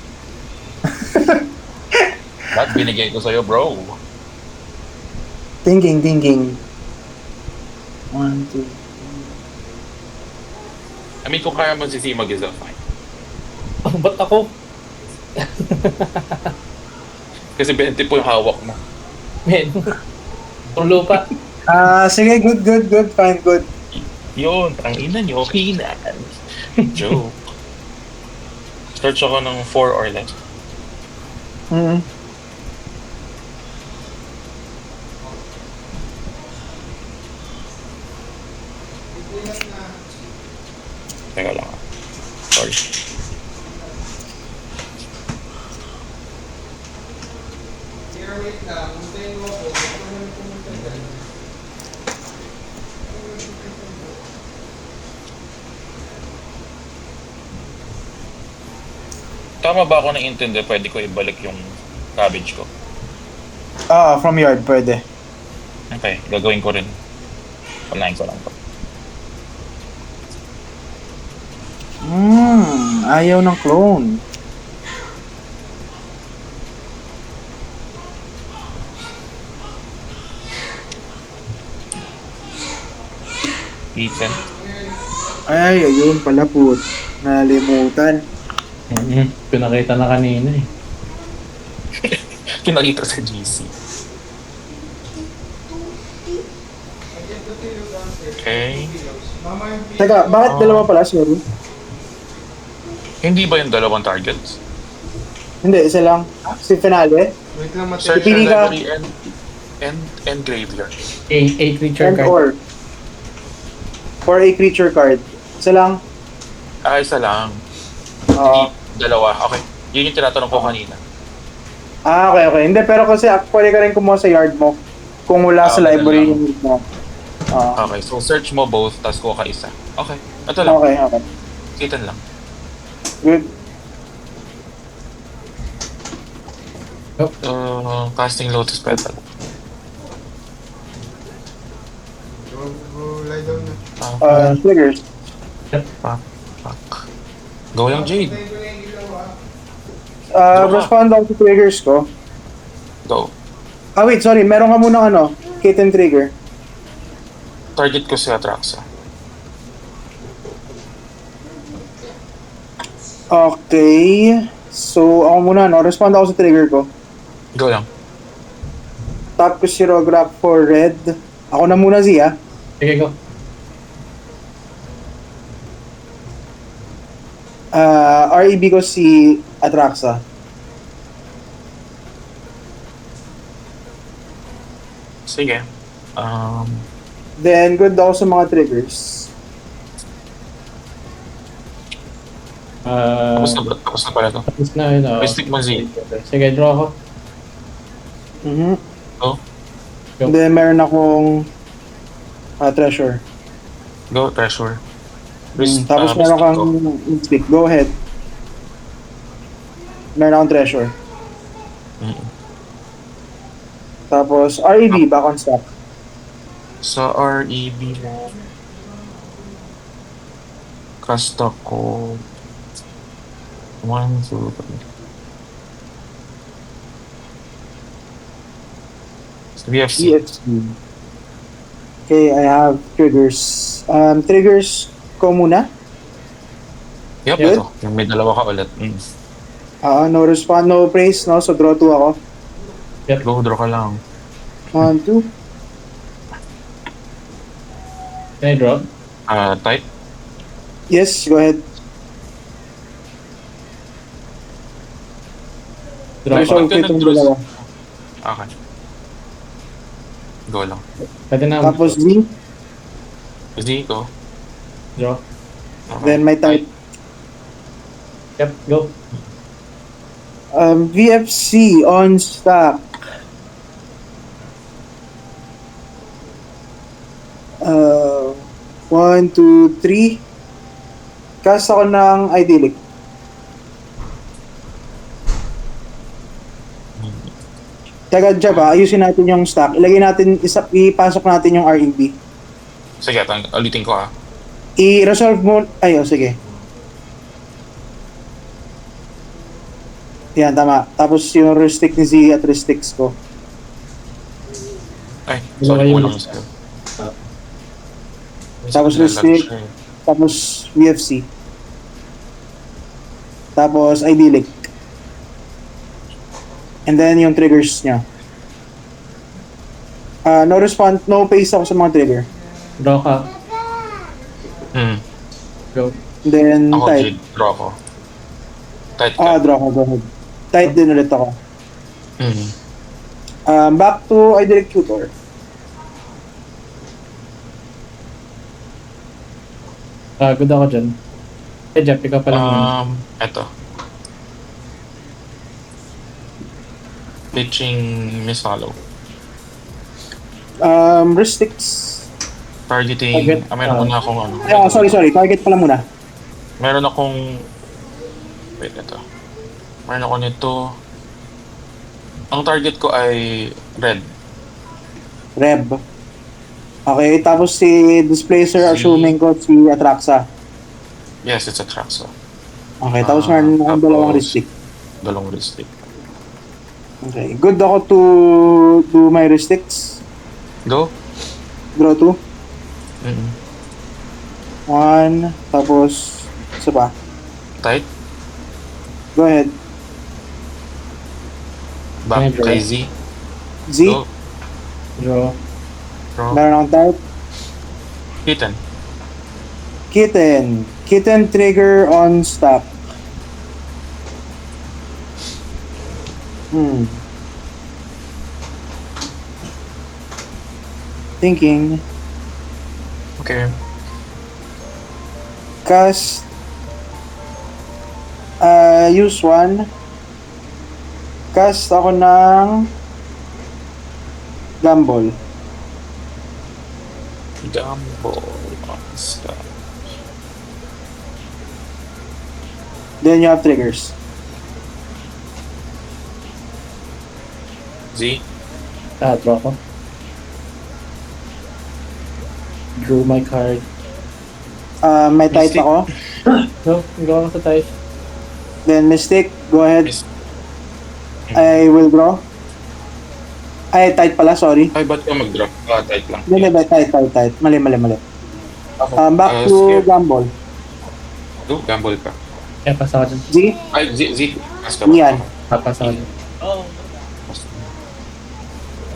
Lahat binigay ko sa'yo, bro. Thinking. 1, 2. I mean, kung kaya mo si Sima is fine. Ba't ako? Kasi 20 po yung hawak mo. Men. Tulo pa. Sige, good. Fine, good. Yun, tangina niyo, okay na. Joke. Search ako ng 4 or less. Mm. Teka lang. Sorry. Here, wait lang. Hintayin Tama ba ako naintindi? Pwede ko ibalik yung cabbage ko. From yard, pwede. Okay, gagawin ko rin. Palain ko lang to. Ayaw ng clone. Ethan. Ay, ayun pala po. Nalimutan. Pinakita na kanina eh. Pinakita sa GC. Okay. Teka, bakit dalawa pala? Sorry. Hindi ba yung dalawang targets? Hindi, isa lang. Si Finale. Wait lang, Mateo. Search Pipili and ka. library and graveyard. A creature And card. or a creature card. Isa lang. Isa lang. Oo. Dalawa. Okay. Yun yung tinatanong ko kanina. Okay. Hindi, pero kasi pwede ka rin kumuha sa yard mo. Kung wala sa ganun library lang. yung need mo. Okay, so search mo both, tapos kuha ka isa. Okay. Ito lang. Okay. Ethan lang. Good. Casting Lotus Petal. Go, lie down na. Triggers. Fuck. Go yung Jade. Respond ako sa triggers ko. Go. Wait, sorry. Meron ka muna kitten trigger. Target ko si Atraxa. Okay. So, ako muna, respond ako sa trigger ko. Go lang. Tap ko si Rograk for red. Ako na muna, Zia. Sige, go. REB ko si Atraxa. Sige. Then, good ako sa mga triggers. Tapos na ba? Tapos na pala to. Tapos na yun. Mystic mo, Z. Sige, draw ko. Go. And then, meron akong treasure. Go, Treasure. Tapos meron kang Mystic. Go ahead. Meron akong treasure. Tapos, REB, back on stop. Sa REB mo, cast ako 1, 2, 3. VFC. EXP. Okay, I have triggers. Triggers ko muna. Yup, Good. ito. Yung may dalawa ka ulit. No respond, no praise, no? So, draw 2 ako. Go, draw ka lang. 1, 2. Can I draw? Type. Yes, go ahead. Draw ko. Resolve ko itong dalawa. Okay. Go lang. Pwede na. Tapos Z, Z, go. Draw. Okay. then my type. Yep, go. VFC on stack. 1, 2, 3. Cast ako ng Idyllic. Taga dyan ba, ayusin natin yung stack. Ilagay natin, ipasok natin yung REB. Sige, ulitin ko I-resolve mo, sige. Yan, tama. Tapos yung restrict ni Z at restricts ko. Ay, sorry, Ano kulang kayo? sa'yo. Tapos restrict. Tapos VFC. Tapos Idyllic. And then yung triggers niya. No response, no pace ako sa mga trigger. Draw ka. Go. And then Ako, type. Jade, draw ko. Type ka. Draw ko, go ahead. Type din ulit ako. Back to Idyllic Tutor. Good ako dyan. Jeff, ikaw pa lang. Eto. Pitching Miss Hollow. Restricts. Targeting, Target. meron muna akong Sorry. Target pala muna. Meron akong, wait, ito. Meron ako nito. Ang target ko ay red. Reb. Okay, tapos si Displacer, assuming ko si Atraxa. Yes, it's a Traxo. Okay, tapos meron akong dalawang tapos- wrist stick. Dalawang wrist stick. Okay, good ako to do my wrist sticks. Go. Draw 2. Mm-mm. 1, tapos isa pa. Tight. Go ahead. Back Medyo. kay Z. Z, Go. Draw. Draw. meron akong type. Kitten. Kitten. Kitten trigger on stop. Thinking. Okay. Cast. Use 1. Cast ako ng Gumball. Gumball. Stop. Then you have triggers. Z. Draw ko. Drew my card. May type Mystic. ako. No, draw ko sa type. Then Mystic, go ahead. Miss. I will draw. Ay, tight pala, sorry. Ay, ba't ka mag-drop? Tight lang. Hindi, tight. Mali. Back to Skip. Gumball. Go, gamble ka. Kaya pasa ko dun. Z, Ay, Z. Mas ka ba? Yan. Papasa ko dun. Oo.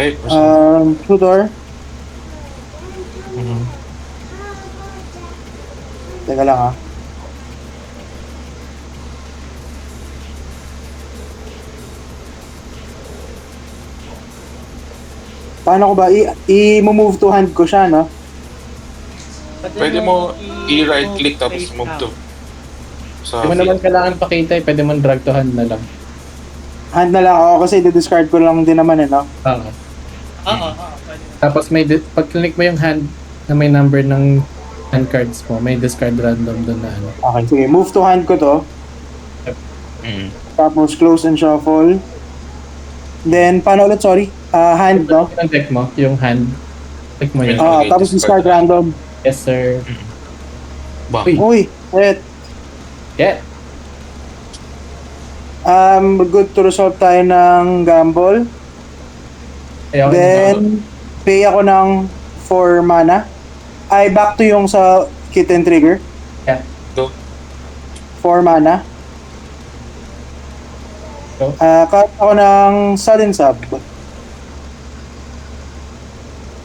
Ay, Tutor. Mhm. Teka lang ah. Paano ko ba? I-move to hand ko siya, no? Pwede mo i-right click tapos move to. Sa Hindi mo naman kailangan pakita eh. Pwede mo drag to hand na lang. Hand na lang ako kasi i-discard ko lang din naman, eh, no? Oo. Oo. Pwede. Tapos pag click mo yung hand na may number ng hand cards mo, may discard random doon na ano. Okay, sige. Move to hand ko to. Mm. Tapos close and shuffle. Then, paano ulit? Sorry. Hand, no? Yung deck mo, yung hand. Click mo yun. Okay, Tapos discard random. Yes, sir. Bang. Uy. Uy, wait. Yeah. Good to resolve tayo ng Gumball. Ayaw ko Then, pay ako ng 4 mana. Ay, back to yung sa Kitten Trigger. Yeah. Go. 4 mana. Go. Cut ako ng Sudden Sub.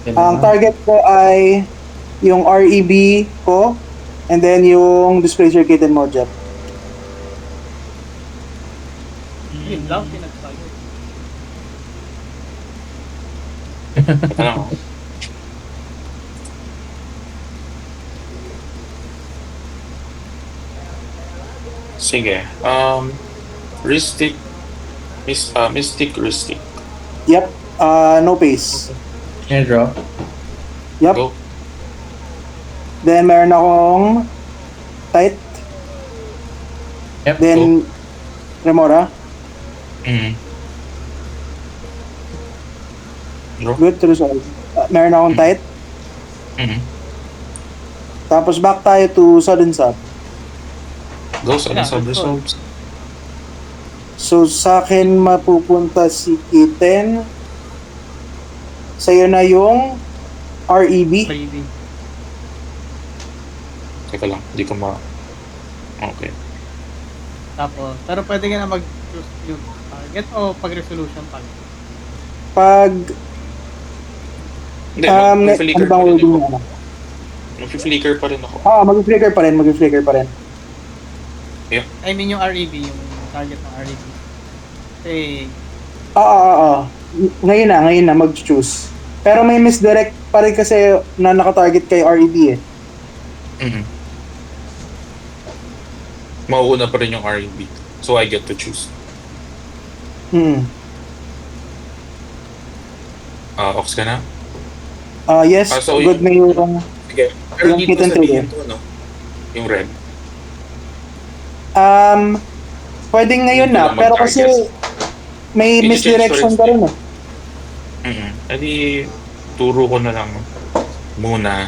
Ang target ko ay yung REB ko and then yung Displacer Kitten Mojab. Yun lang, pinagsayo. Ano? Sige. Wrist stick. Mystic wrist stick. Yep. No pace. Yan, draw. Yep. Go. Then meron akong tight. Yep. Then Remora. Mm. Go. Good to resolve. Meron akong tight. Mm. Tapos back tayo to Sudden Sub. Go sa Yeah, sub good resolves. So sa akin mapupunta si Kitten. Sa'yo na yung REB. Baby. Teka lang, hindi ko ma... Okay. Tapos, pero pwede ka na mag-choose yung target o pag-resolution pa. Pag Hindi, ano mag-flicker bang pa rin wording ako. ano? Mag-flicker pa rin ako. Mag-flicker pa rin. I mean yung REB, yung target ng REB. Kasi, Ngayon na mag-choose. Pero may misdirect pa rin kasi na nakatarget kay REB eh. Mm-hmm. Mauuna pa rin yung R&B. So I get to choose. Ox ka na? Yes, So good na yung Okay. Pero Yung dito kitten sabihin trigger. ko, no? Yung red. Pwedeng ngayon Hindi na, ko lang pero kasi mag-target. may I-change misdirection storage ka rin Edi, turo ko na lang muna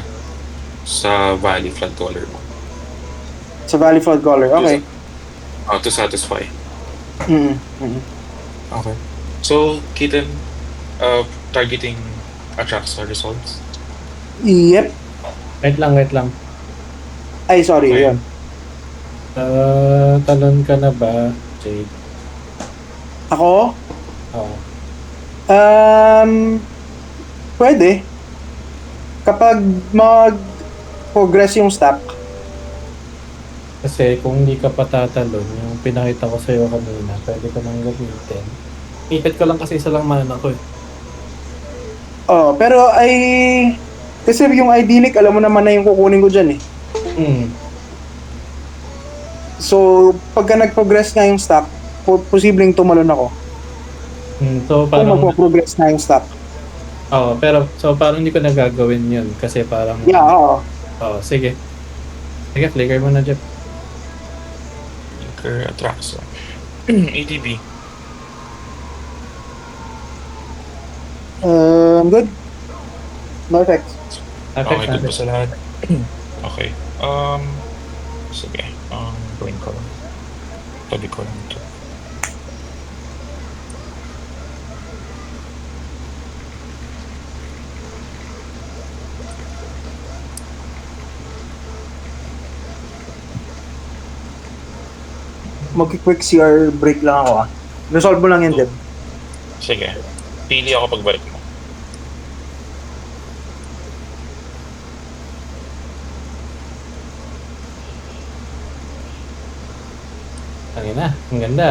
sa Valley Flood Caller mo. sa Valley Flood Caller. Okay. To satisfy. Mm mm. Okay. So, Kitten, targeting Atraxa results. Yep. Wait lang. Ay, sorry. Okay. Yun. Talon ka na ba, Jade? Ako? Oo. Pwede. Kapag mag-progress yung stack. Kasi kung hindi ka patatalon, yung pinakita ko sa'yo kanina, pwede ko nang gamitin. Ipit ko lang kasi isa lang mana ko eh. Oh, pero kasi yung idyllic, alam mo naman na yung kukunin ko dyan eh. So, pagka nag-progress nga yung stack, posibleng tumalon ako. So Kung parang, magpo-progress na yung stack. pero so parang hindi ko nagagawin yun kasi parang, Yeah, oo. Sige. Sige, flicker mo na, Jeff. Anchor Atraxa. ATB. Good. No effects. Okay, good ba sa lahat? Okay. Sige. Gawin ko lang. Tabi ko lang ito. Mag-quick CR break lang ako. Resolve mo lang yan, Deb. Sige. Pili ako pagbalik mo. Tangina, ang ganda.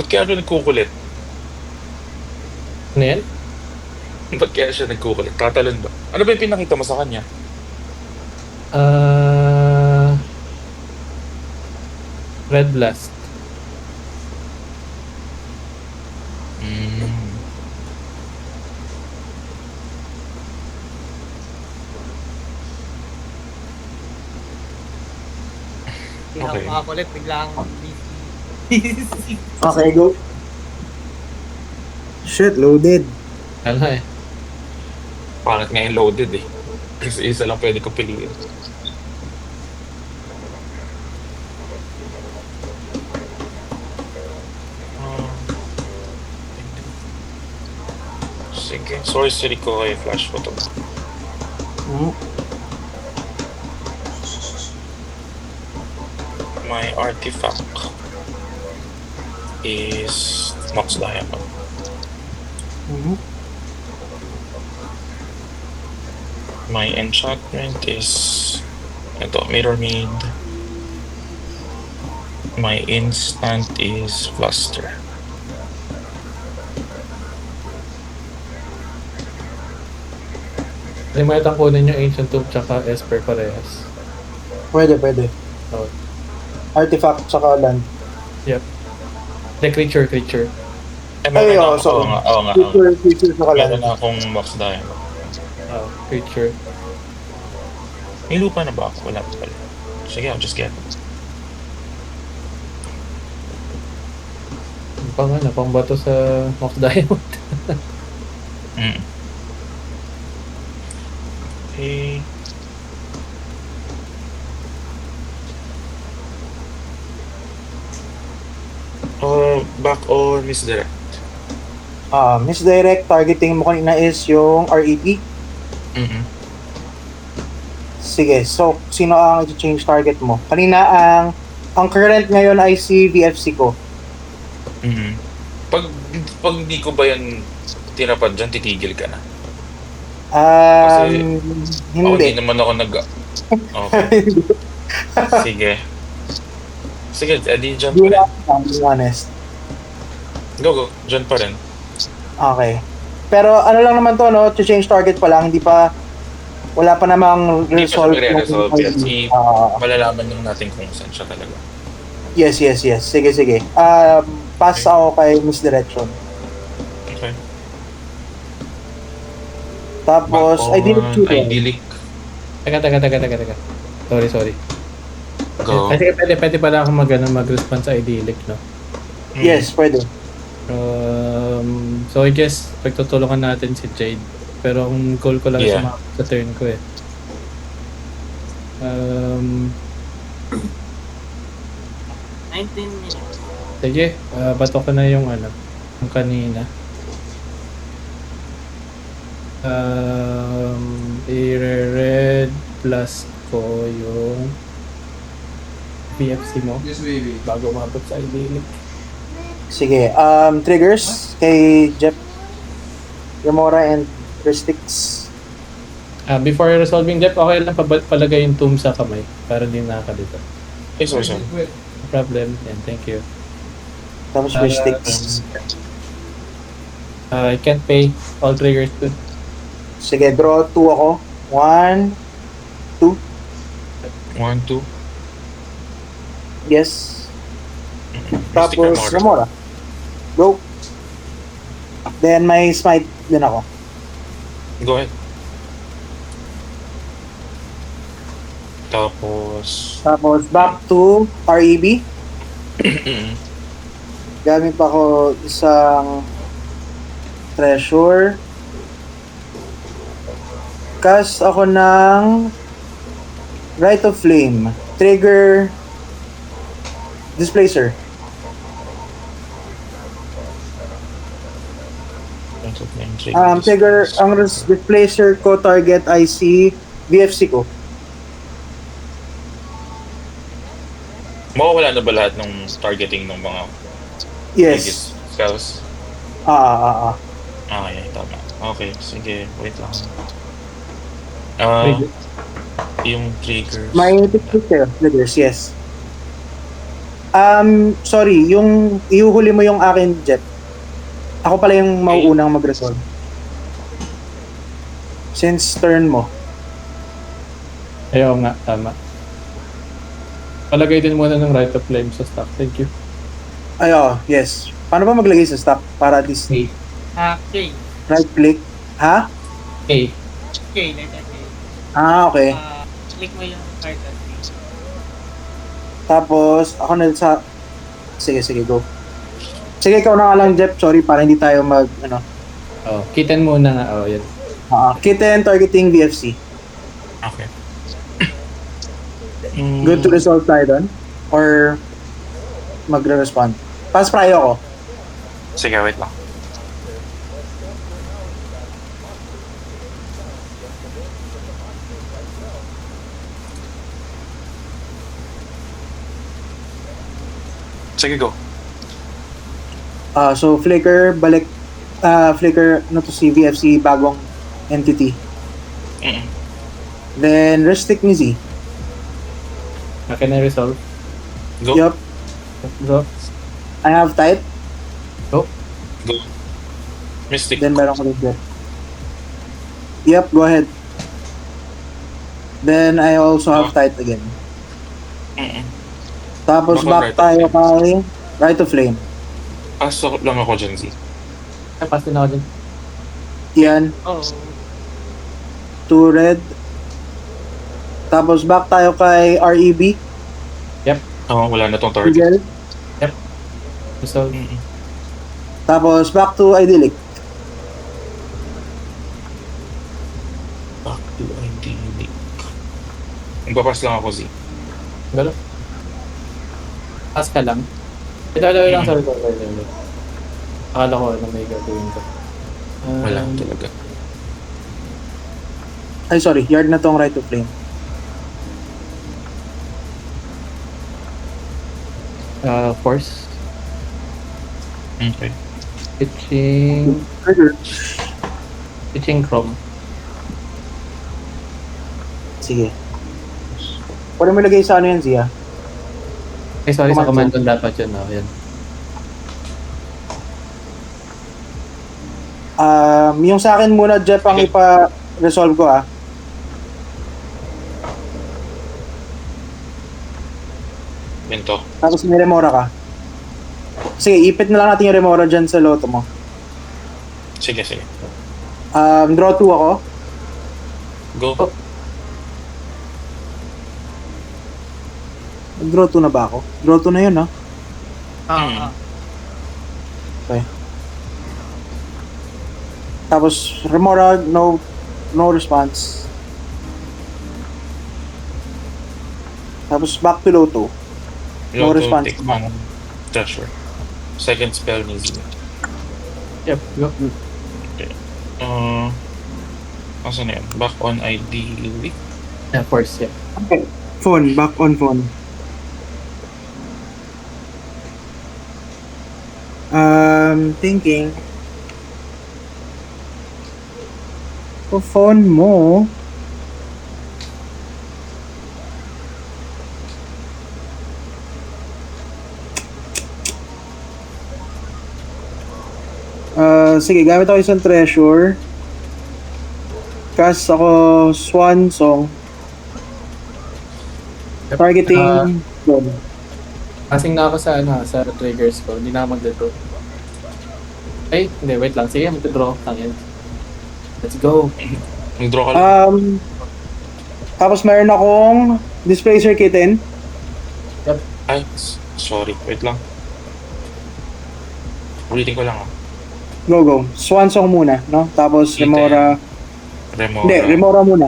Ba't kaya siya nagkukulit? Ano yan? Ba't kaya siya nagkukulit? Tatalon ba? Ano ba yung pinakita mo sa kanya? Red Blast. Hindi ako Okay. makakulit, biglang busy. Okay, go. Shit, loaded. Ano eh. Pangit nga yung loaded eh. Kasi isa lang pwede ko piliin. Sige, sorcery ko ay flash photo. My artifact is Mox Diamond. My enchantment is ito, Mirror Maid. My instant is Fluster. Limutan kunin yung Ancient Tomb tsaka Esper parehas. Pwede. Oh. Artifact tsaka land. Yep. The creature. Ay, oo, sorry. Oo nga. Feature tsaka land. Meron na akong Mox Diamond. Creature. May lupa na ba ako? Wala pa pala. Sige, I'll just get it. Pang bato sa Mox Diamond. Okay. Back on misdirect. Misdirect, targeting mo kanina is yung REP. Sige, so sino ang i-change target mo? Kanina ang current ngayon ay si VFC ko. Pag hindi ko ba yan tinapad dyan, titigil ka na. Hindi. Hindi naman ako Okay. Sige. Sige, edi dyan pa rin. To be honest. Go. Dyan pa rin. Okay. Pero ano lang naman to, no? To change target pa lang, wala pa namang Hindi pa siya resolve. magre-resolve yan. Malalaman lang natin kung saan siya talaga. Yes. Sige. pass ako kay Misdirection. Okay. Tapos, Back Idyllic on Tutor. Idyllic. Teka. Sorry. Go. Pwede pala ako mag-response sa idyllic, no? Yes, pwede. So I guess pagtutulungan natin si Jade. Pero ang goal ko lang Yeah. sa turn ko eh. 19 minutes. Sige, bato ko na yung yung kanina. I-red plus ko yung PFC mo Yes, baby. bago umabot sa idyllic. Sige, triggers kay Jeff Gamora and Restix. Before resolving depth, okay lang palagay yung tomb sa kamay para hindi nakakalito. Sorry. Wait. No problem, and thank you. Tapos Restix. I can't pay all triggers too. Sige, draw 2 ako. 1, 2. 1, 2. Yes. Mystic Tapos Gamora. Gamora. Go. Then may smite din ako. Go ahead. Tapos... Tapos back to REB. Gamit pa ako isang treasure. Cast ako ng Rite of Flame. Trigger Displacer. Trigger, ang displacer ko target ay si VFC ko. Mawawala na ba lahat ng targeting ng mga Yes. previous spells? Okay, tama. Okay, sige. Wait lang. Trigger. Yung triggers. May triggers, yes. Sorry, yung ihuhuli mo yung akin, Jet. Ako pala yung mauunang mag-resolve. Since turn mo. Ayaw nga, tama. Palagay din muna ng Rite of Flame sa stock. Thank you. Yes. Paano ba maglagay sa stock para at least K. K. right click? Ha? K. Letter K. Okay. Click mo yung card at K. Tapos, ako na sa... Sige, go. Sige, ikaw na nga lang, Jeff. Sorry, para hindi tayo Kitten muna nga. Yan. Kitten targeting VFC. Okay. Good to resolve tayo doon? Or magre-respond? Pass prayo ako. Sige, wait lang. Sige, go. So, Flicker, balik. Flicker, si VFC, bagong entity. Mm-mm. Then, Restic ni Z. Can I resolve? Go. Yup. Go. I have type. Go. Mystic. Then, meron ko rin dyan. Yup, go ahead. Then, I also have type again. Mm-mm. Tapos, Baka back tayo kay Rite of Flame. Pasok lang ako dyan, Z. Pass din ako dyan. Yan. Oh. 2 red. Tapos, back tayo kay REB. Wala na tong target. Miguel. Resolve. Mm-mm. Tapos, back to Idyllic. Back to Idyllic. Magpapas lang ako, Z. Galo. Pass ka lang. Ito lang, sorry. Akala ko may gagawin ko. Wala talaga. Ay, sorry. Yard na tong Rite of Flame. Force. Okay. Pitching Chrome. Sige. Pwede mo ilagay sa ano yan, Zia? Sorry, sa Command command dapat yun. Yan. Yung sa akin muna, Jeff, ang ipa-resolve ko, Minto. Tapos may remora ka. Sige, ipit na lang natin yung Remora dyan sa loto mo. Sige, sige. Draw 2 ako. Go. Draw 2 na ba ako? Draw 2 na yun, no? Okay. Tapos, Remora, no response. Tapos, back to Loto. No Loto, response. take one. Treasure. Second spell needs it. Yep, go. Asan na yan? Back on ideally. Yeah, force, yeah. Okay. Phone, back on phone. Thinking. Sa phone mo, sige, gamit ako isang treasure. Cast ako Swan Song. Targeting phone. Passing na ako sa sa triggers ko. Hindi na ako mag-draw. Ay, hindi, wait lang. Sige, mag-draw. Tangin. Let's go. Mag-draw ka lang. Tapos meron akong Displacer Kitten. Ay, sorry. Wait lang. Ulitin ko lang Go. Swan Song muna, no? Tapos Kitten. Remora. Remora. Hindi, Remora muna.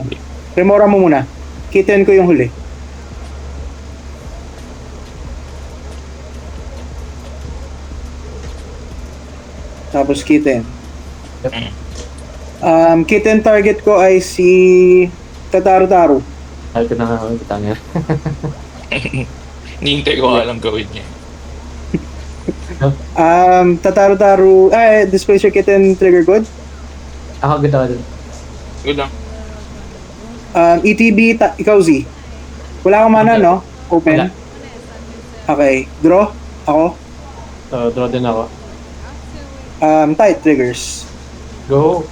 Remora mo muna. Kitten ko yung huli. Tapos Kitten. Kitten target ko ay si Tataru-Taru. Ayaw ko na nga ako. Tangin. Nihintay ko alam gawin niya. Tataru-Taru, Displacer Kitten trigger good. Ako good ako dun. Good lang. ETB, ikaw Z. Wala kang mana, no? Open. Wala. Okay. Draw. Ako. So, draw din ako. Tight triggers. Go.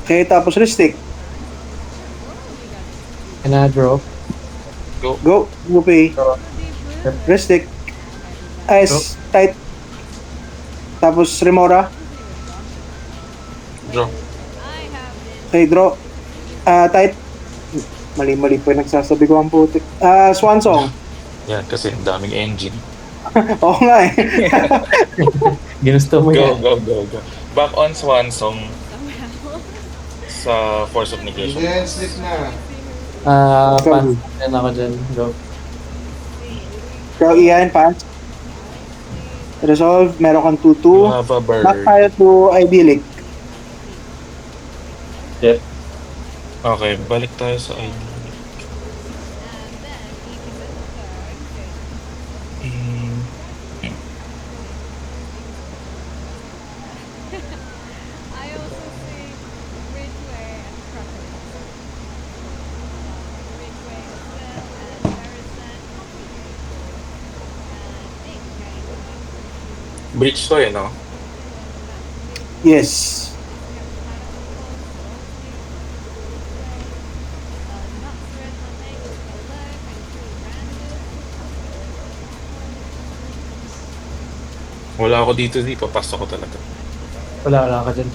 Okay, tapos Ristic. Can I draw? Go. Gupay. Draw. Ristic. Ice. Tight. Tapos Remora. Draw. Okay, draw. Tight. Mali po yung nagsasabi ko ang putik. Swan Song. Yan, kasi ang daming engine. Oo nga eh. Ginusto mo Go. yan. Back on Swan Song sa Force of Negation. Then, slip na. Pass din ako dyan. Go. Draw Ian, pass. Resolve, meron kang 2-2. You have a bird. Back tayo to Idyllic. Yep. Okay, balik tayo sa idea. I also see Ridgeway and Crocodile. Ridgeway is there and Harrison and Bridge to no? Yes. Wala ako dito, papasok ko talaga. Wala ka dyan.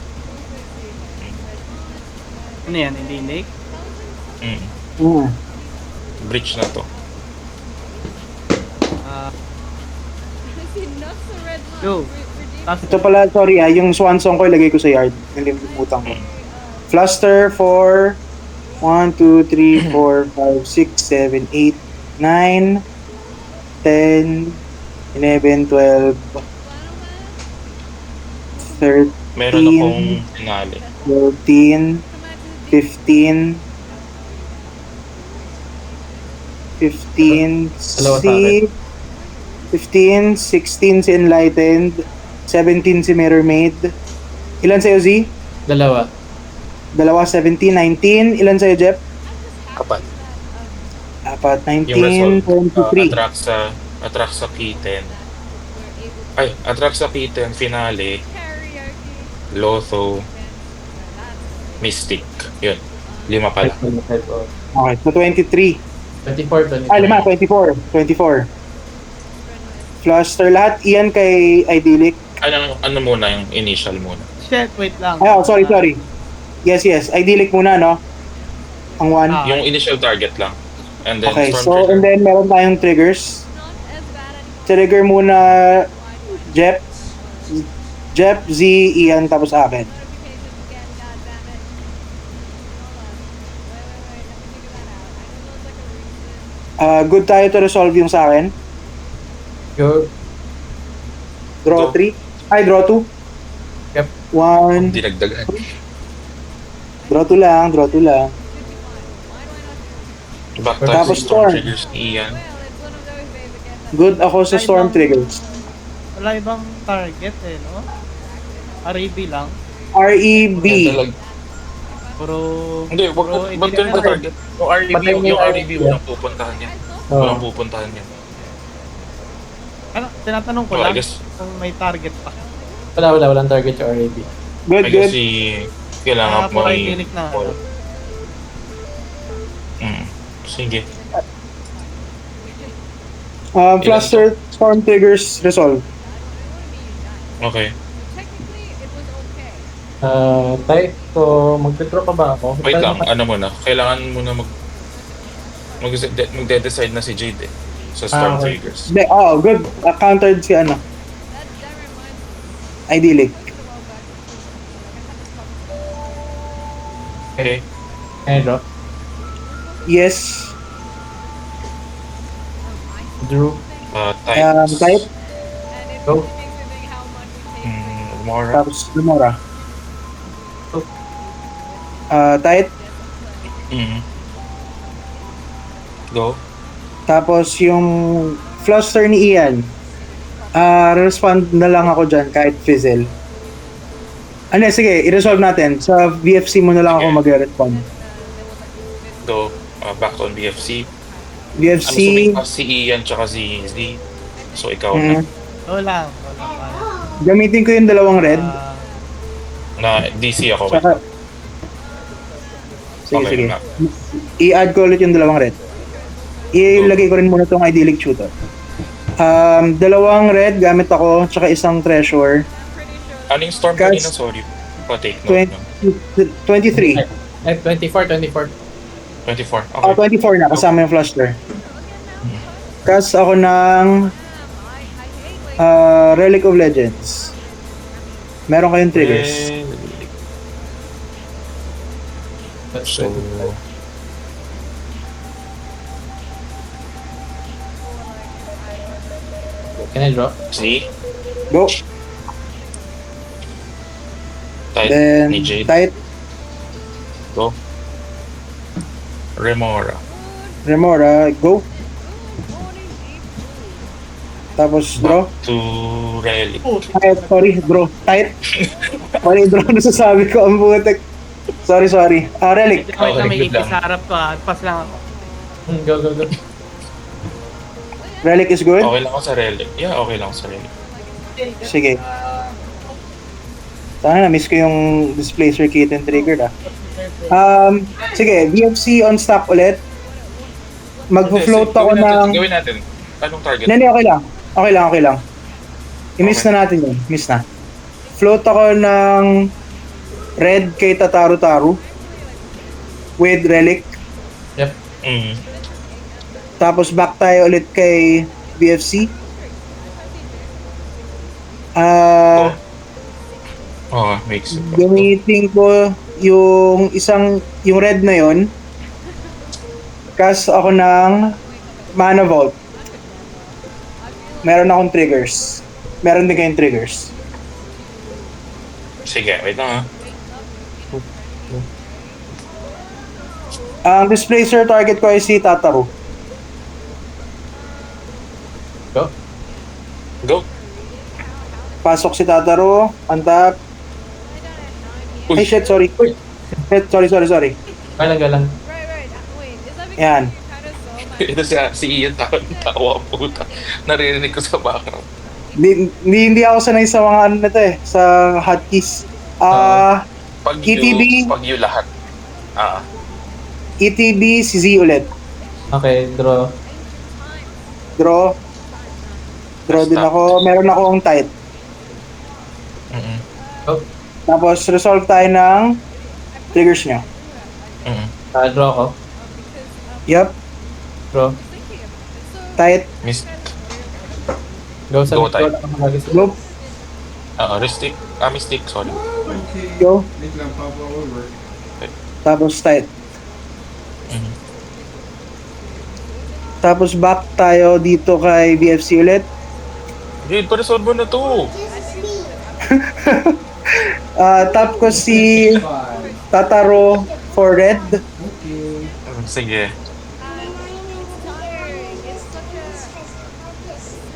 Ano yan? Hindi lake? Bridge na to. Go. Ito pala, sorry yung Swan Song ko ilagay ko sa yard. Nalimutan ko. Fluster for 1, 2, 3, 4, 5, 6, 7, 8, 9, 10, 11, 12, 13, Meron akong finale. 14, 15, 15, Dalawa sa akin. 15, 16 si Enlightened, 17 si Mirror Maid. Ilan sa'yo, Z? Dalawa. Dalawa, 17, 19. Ilan sa'yo, Jeff? Apat. Apat, Yung 19, result, 23. Atraxa Kitten. Ay, Atraxa Kitten, finale, Lotho, Mystic. Yun. 5 pala. Okay, so 23. 24, 24. Ah, 5, 24. 24. Fluster. Lahat iyan kay Idyllic. Ano muna yung initial muna? Shit, wait lang. Ay, sorry. Yes. Idyllic muna, no? Ang 1. Ah. Yung initial target lang. And then Okay, storm so trigger. and then meron tayong triggers. Not as bad anymore. Trigger muna Jep, Z, Ian, tapos akin. Notifications again, goddammit. Hold on. Wait. Let me figure that out. I know there's like a reason. Good tayo to resolve yung sa akin. Go. Draw Go. 3. Ay, draw 2. Yep. 1. Dinagdagan. Draw 2 lang. 55. Why do I not do Back Tapos tayo sa storm storm. triggers ni Ian. Well, it's one of those days again. Good ako sa storm triggers. Wala ibang target eh, no? REB lang. REB. Puro... Hindi, wag puro ba't idyllic ganun na ka target? Yung REB, Patay mo yung yung REB, REB. walang pupuntahan yan. Oo. Walang pupuntahan yan. Ano, tinatanong ko So, I lang guess, kung may target pa. Walang target yung RAB. Good, I guess good. kailangan mo puro i- idyllic na. All. Sige. Fluster, storm triggers, resolve. Okay. Technically, it was okay. Tay, so magte-draw pa ba ako? Wait lang, ano muna. Kailangan muna magde-decide na si Jade eh. Sa storm Okay. triggers. Hindi, good. Countered si ano, That reminds me. Idyllic. Okay. Draw. Yes. Drew. Types. Type. And it Go. makes me think how much we take. Mora. Tapos Lumora. Oh. Tight. Go. Tapos yung fluster ni Ian. Respond na lang ako dyan kahit fizzle. Ano, sige, i-resolve natin. Sa VFC mo na lang ako Sige. magre-respond. Go. Back on BFC. I'm VFC, assuming si Ian tsaka si Z. So ikaw na. Wala. gamitin ko yung dalawang red. Na DC ako. Saka, sige, Okay sige. na. I-add ko ulit yung dalawang red. Ilagay ko rin muna itong idyllic shooter. Dalawang red gamit ako, tsaka isang treasure. Anong storm Guys. kanina? Sorry. Pa-take note. 23. 24. 24. Oh, Okay. 24 na, kasama yung fluster. Cast ako ng Relic of Legends. Meron kayong triggers. That's So, good. Can I draw? Z. Go. Type Then, ni Jade. tight, Go. Remora. Remora, go. Tapos draw. Back to Relic. Ay, sorry, draw. Tight. Sorry, draw na sasabi ko. Ang butek. Sorry. Relic. Wait na may good lang. ipis sa harap ko ah. Pass lang ako. Go. Relic is good. Okay lang ako sa Relic. Yeah, okay lang ako sa Relic. Sige. Sana na-miss ko yung displacer kit and trigger sige, VFC on stock ulit. Mag-float ako ng... Gawin natin. Anong target? Hindi, okay lang. Okay lang. I-miss Okay. na natin yun. Miss na. Float ako ng red kay Tataru with relic. Tapos back tayo ulit kay BFC. Makes sense. Gamitin ko yung red na yon. Cast ako ng Mana Vault. Meron akong triggers. Meron din kayong triggers. Sige, wait lang ha. Ang displacer target ko ay si Tataru. Go. Pasok si Tataru, untap. Uy. Ay shit, sorry. Shit, sorry. Galang. Right. Wait, is that because Yan. you kind of saw my... Ito si Ian tawa puta. Naririnig ko sa background. Hindi ako sanay sa mga ano nito sa hotkeys. Pag ETB. Pag you lahat. ETB, si Z ulit. Okay, draw. Draw. Draw din Stop. ako. Meron akong tight. Mm-mm. Oh, Tapos resolve tayo ng triggers nyo. Mm-mm. draw ko. Yup, Draw. tight. Miss, Go sa Go go tayo. lang ako mag-isip. Go, Mystic. Mystic, sorry. Okay. go. Wait lang, Papa will work. Tapos tight. Mhm. Tapos back tayo dito kay BFC ulit. Jade, pa-resolve mo na to. Tap ko si 5. Tataro for red. Okay. Sige.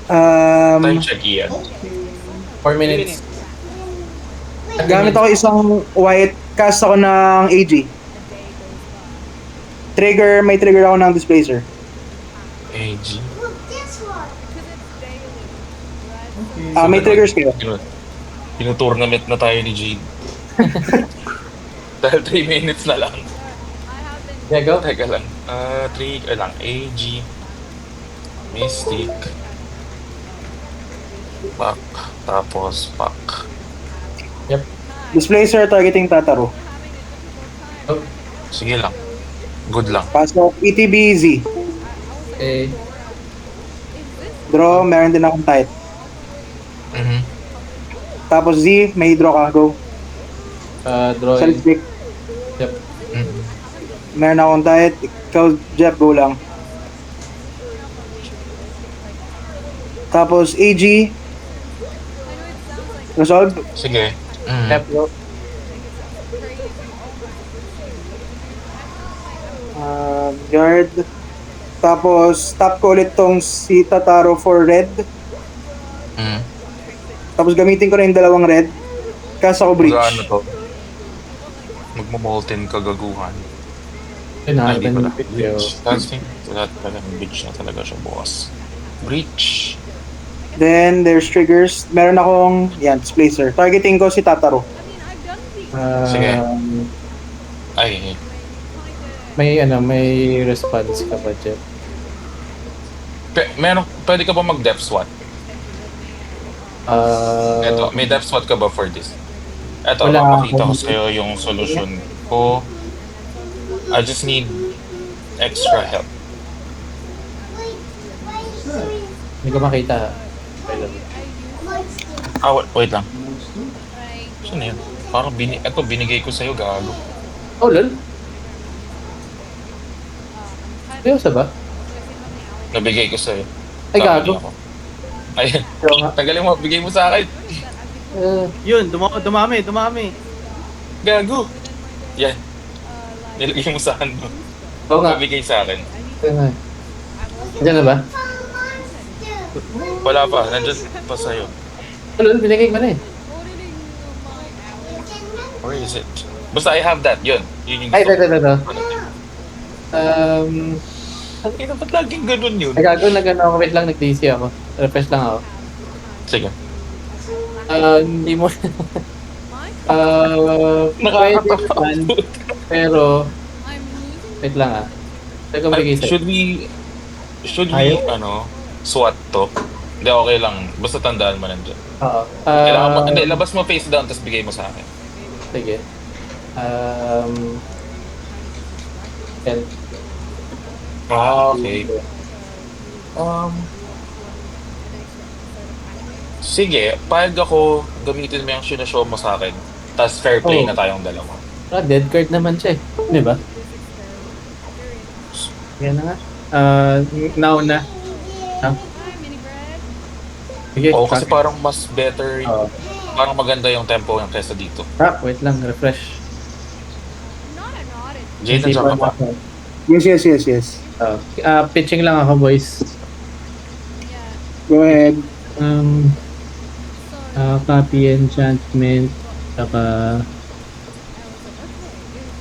Time check, Ian. 4 minutes. Gamit ako isang white, cast ako ng AG. Trigger, may trigger ako ng displacer. AG. Okay. May triggers kayo. Pinutournament na tayo ni Jade. Dahil 3 minutes na lang. Yeah, go. Teka lang. 3 lang. AG. Mystic. Back. Tapos back. Displacer targeting Tataro. Oh, Sige lang. Good lang. Pasok ETB-Z. okay. Draw, meron din akong tight. Mhm. Tapos Z, may draw ka. Go. Draw Self in. pick. Yep. Mhm. Meron akong tight. Ikaw, Jeff, go lang. Tapos AG. Resolve. Sige. Mhm. Yep, go. Yard. Tapos tap ko ulit tong si Tataro for red. Mhm. Tapos gamitin ko na yung dalawang red. Cast ako breach. Ano to? Magmo-molten kagaguhan. Yun na, Hindi pala. video. Breach. Casting. Lahat pala ng breach na talaga siya, boss. Breach. Then there's triggers. Meron akong yan, displacer. Targeting ko si Tataro. Sige. Um, Ay, may response ka ba, Jeff? pwede ka ba mag-depth SWAT? Eto, may depth SWAT ka ba for this? Eto, Wala papakita ko akong- sa'yo yung solution ko. I just need extra help. Hindi ko makita. Wait lang. Wait lang. Saan yun? Parang binigay ko sa'yo, gago. Oh, lol. Seryoso ba? Nabigay ko sa'yo. Ay, Kamali gago. ako. Ayun. Pero nga. Tagalin mo, bigay mo sa akin. Yun, dumami. Gago. Yan. Nilagay mo sa akin mo. Oo nga. Nabigay sa akin. Ito nga. Diyan na ba? Wala pa. Nandyan pa sa'yo. Oh, lol, binigay ko na eh. Where is it? Basta I have that. Yun. Yun yung Ay, gusto ito. ko. Ang ina, ba't laging ganun yun? gago na gano'n ako. Wait lang, nag-DC ako. Refresh lang ako. Sige. Hindi mo... pwede naman, pero... Wait lang ah. Teka, bigay sa'yo. Should we, Ayaw? SWAT to? Hindi, okay lang. Basta tandaan mo nandiyan. Oo. Kailangan mo, hindi, labas mo face down, tapos bigay mo sa akin. Sige. Yan. Okay. Sige, payag ako, gamitin mo yung sinashow mo sa akin. Tapos fair play Oh. na tayong dalawa. Dead card naman siya eh. Di ba? Yan na nga. Now na. Sige. Oo, kasi crack. parang mas better, Oo. parang maganda yung tempo yung kesa dito. Wait lang. Refresh. Jade, nandiyan ka pa? Yes. Pitching lang ako, boys. Go ahead. Copy enchantment. Saka...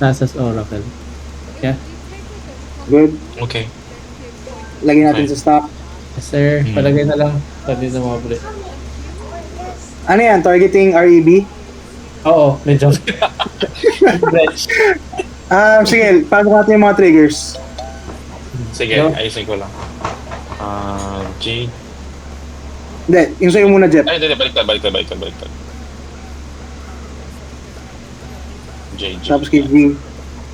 Nasa's Oracle. Yeah. Good. Okay. Lagyan natin sa stock. Yes, sir. Hmm. Palagay na lang. Pwede na mga bro. Ano yan? Targeting REB? Oo, medyo. Sige, paano natin yung mga triggers? Sige, Yo. ayusin ko lang. Jade. Hindi, yung sa'yo muna, Jeff. Ay, hindi, baliktad. JJ. Tapos kay G.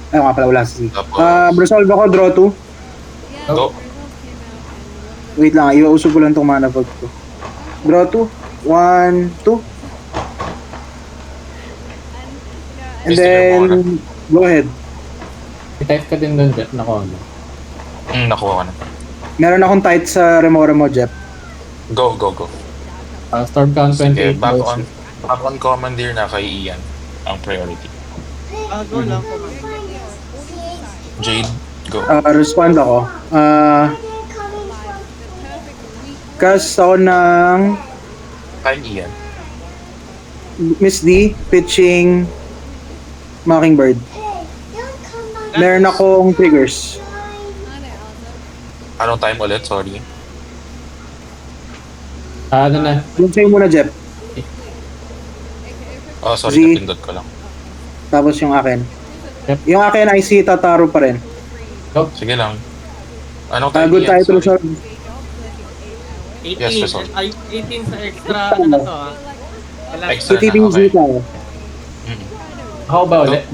Ay, nga pala, wala si G. Tapos- Resolve ako, draw 2. Yeah, Go. the results came out and one of the Wait lang, iuusog ko lang tong mana vote ko. Draw 2. 1, 2. And Mr. then, Remora. go ahead. I-type ka din doon, Jeff. Nako, ano. Nakuha ko na. Meron akong tight sa Remora mo, Jeff. Go. Storm count Sige, 28. back on commandeer na kay Ian. Ang priority. Go lang po. Jade, go. Respond ako. Cast ako ng Kay Ian. Miss D, pitching Mockingbird. Meron akong triggers. Anong time ulit? Sorry. Ano na? Yung sa'yo muna, Jeff. Oh, sorry, Z. napindot ko lang. Tapos yung akin. Yep. Yung akin ay si Tataro pa rin. Sige lang. Anong time Good Ian? title, Sorry. sir. 18, Yes, result. ay 18 sa extra, ano na to ah. Wala. Extra na, TTBZ okay. tayo. Mm. How ba ulit?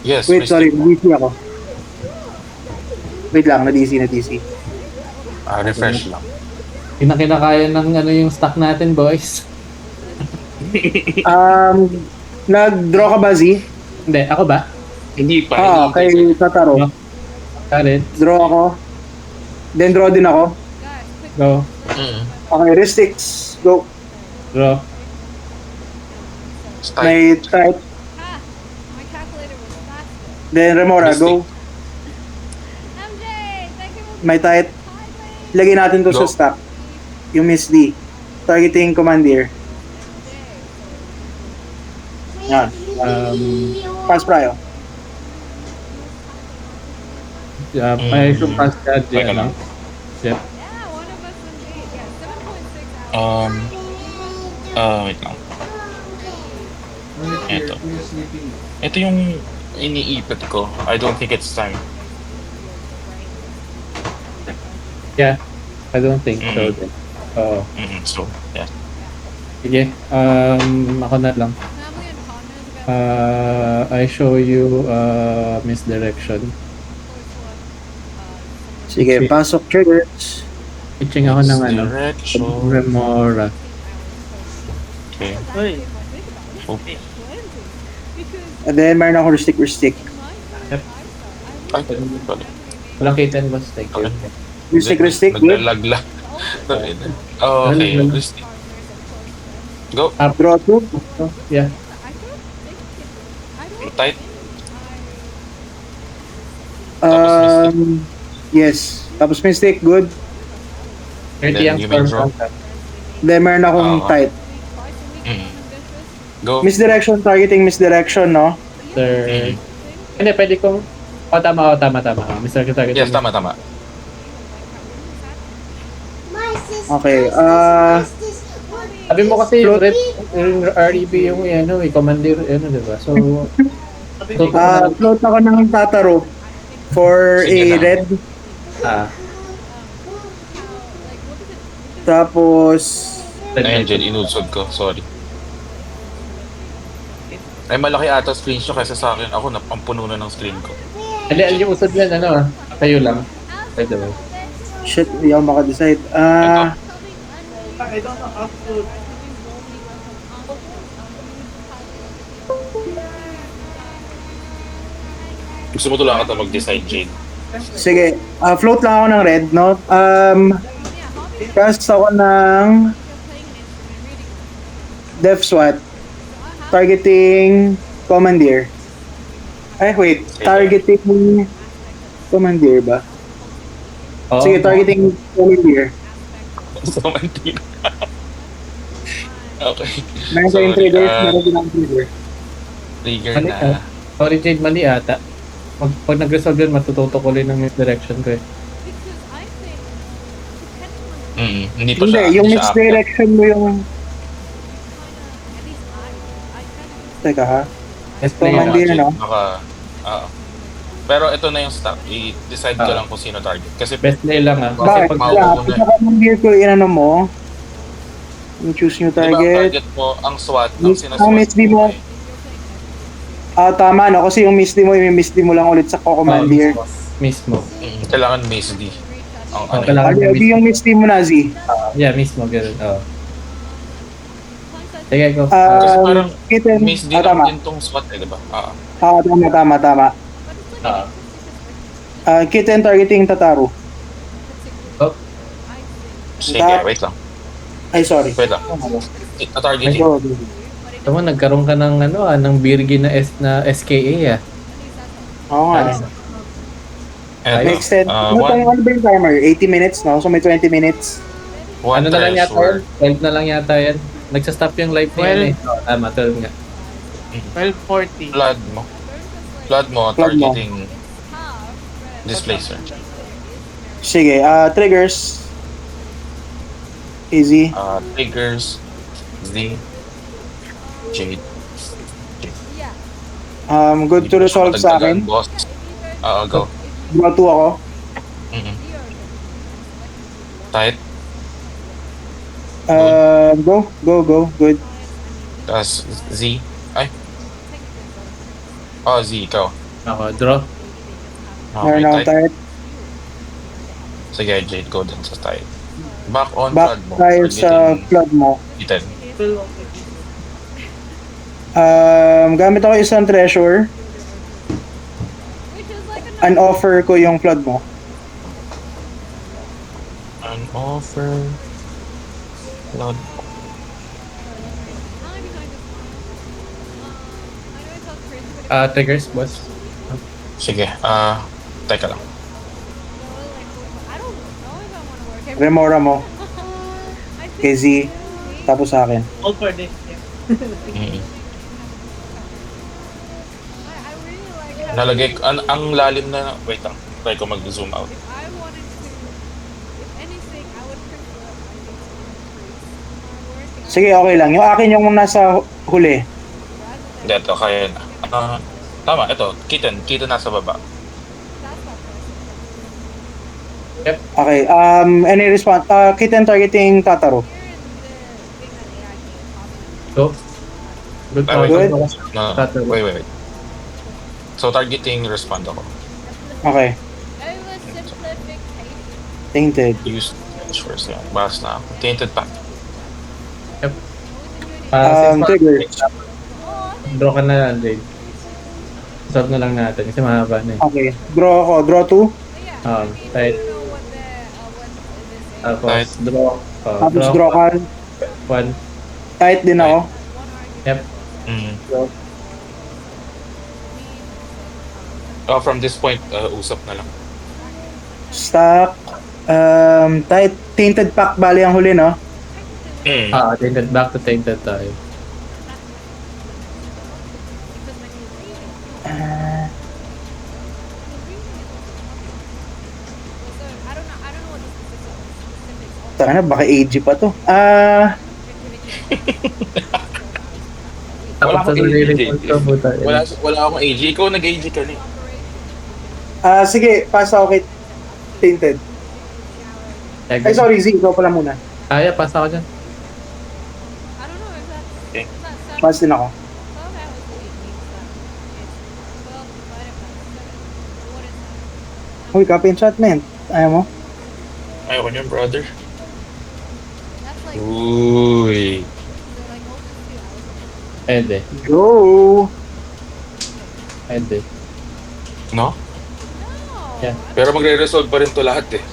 Yes, Wait, Mr. sorry. DC ako. Wait lang, na-DC. Refresh lang. Kinakaya ng ano yung stock natin, boys. Nag-draw ka ba, Z? Hindi, ako ba? Hindi pa. Kay Tataro. No. Got it. Draw ako. Then draw din ako. Go. Okay, Ristix. Go. Draw. Style. May type. My calculator was faster. Then Remora, go. MJ, thank you for May type. highway. Lagay natin to Go. sa stack. Yung Miss D. Targeting Commandeer. Yan. Pass Pryo. May show pass ka Teka dyan, lang. ano? Jeff. Yeah, one of us indeed. Yeah, 7.6 hours. Wait lang. Ano Eto. yung sleeping? Ito yung iniipit ko. I don't think it's time. Yeah. I don't think so. Mm. Then. Oo. So, yeah. Sige. Ako na lang. Family and partners about I show you misdirection. Sige, pasok triggers. Pitching ako ng ano. Direction. Remora. Okay. Uy, And then, meron ako Ristic. Ay, sorry. Walang K10 boss. Thank you. Ristic, good. Naglalagla. Okay. Ristic. Go. Draw 2. Yeah. Tight. Yes. Tapos Mystic, good. 30 Then ang you may storm draw. count. Then, meron akong Oo. tight. Go. Misdirection, targeting misdirection, no? Sir. Hindi, pwede kong... tama. Mr. Target. Yes, tama. Okay, Sabi mo kasi Float. yung REB yung ano, commander, ano, diba? So, float ako ng Tataro for Sige a lang. red. Tapos, Ayun, Jen, inusod ko. Sorry. Ay, malaki ata screen siya kaysa sa akin. Ako, ang puno na ng screen ko. yung usod yan, ano, tayo lang. By the way. shit, hindi ako makadecide. I don't know how to... Gusto mo tulungan kita mag-decide, Jade. Sige, float lang ako ng red, no? Cast ako ng Death SWAT. Targeting Commandeer. Ay, wait. Targeting Commandeer ba? Sige, targeting Commandeer. So, mantin. Okay. Meron Sorry, kayong triggers, meron din akong trigger. Trigger Mali, na. Sorry, Jade, mali ata. Pag nag-resolve yun, matututo ko rin ng misdirection ko eh. Hindi pa Hindi, siya. yung hindi siya misdirection mo yung... Teka ha. Yes, active. Commandeer, Jade, no? Baka, Pero ito na yung stop. I-decide ka Ah. lang kung sino target. Kasi Best play lang ah. Kasi Bakit? pag mauuna Sa command gear ko, inano mo? Yung choose new di ba ang target. target mo, ang SWAT, ang Miss- sinaswat ang miss di mo. eh. Tama no, kasi yung misdi mo, i-misdi mo lang ulit sa command gear. mismo. Kailangan Mace D. Ang ano, Kailangan Di yung misdi mo na, Z. Yeah, mismo. Ganun. Oh. Sige, go. Kasi parang Kitten. Mace D Tama. lang din tong SWAT eh, di ba? Tama. Ah. Kitten targeting Tataru. Sige, Tap. wait lang. Ay, sorry. Wait lang. Ay, Targeting. go. Tama, nagkaroon ka ng ng Birgi na SKA ah. Oo nga. Eto. May extend. Ano ba yung timer? 80 minutes, no? So may 20 minutes. One Ano na lang yata treasure. yan? 12 na lang yata yan. Nagsastop yung live niya yan eh. Tama, 12 nga. 12:40. Flood mo. Flood mo. Targeting displacer. Sige, triggers. Easy. Triggers. Z. Jade. Good to resolve sa akin. Boss. Go. Draw 2 ako. Mhm. Tight. Go. Good. Tapos Z. Ay. Z, ikaw. Ako, draw. Meron ako tight. tight. Sige, Jade, go din sa tight. Back on Back flood mo. tayo sa flood mo. Iten. Gamit ako isang treasure. An-offer ko yung flood mo. An offer. Flood. Triggers, boss. Sige, teka lang. Remora mo. Kay Z. Tapos sa akin. All for this. Mhm. Nalagay, ang lalim na, wait lang, try ko mag-zoom out. Sige, okay lang. Yung akin yung nasa huli. Hindi, ito, kaya na. Tama, ito, kitten nasa baba. Okay, any response? Kitten targeting Tataru. Go. Good. Wait. Good. No, Tatlo. wait. So, targeting, respond ako. Okay, tainted. Use first yan. Bahas na ako. Tainted pack. Trigger. Draw ka na lang, Jade. Solve na lang natin kasi mahaba na eh. Okay, draw ako. Draw 2. Tight. Tapos, Tight. draw. Tapos draw ka. 1. Tight din ako. Yep. Mm. From this point, usap na lang. Stack. Tight. Tainted pack. Bali ang huli, no? Tainted. Back to tainted tayo. Taka na, baka AG pa to. Wala Tapos akong sa AG, sarili Jade. ko, puta. Wala akong AG. Ikaw nag-AG ka ni. Sige, pass ako kay Tainted. Ay, sorry, Z. Ikaw pala muna. Yeah, pass ako dyan. Pass din ako. Uy, copy enchantment. Ayaw mo? Ayoko niyan, brother. Uy. Pwede. Go! Pwede. No? Yeah. Pero magre-resolve pa rin to lahat eh.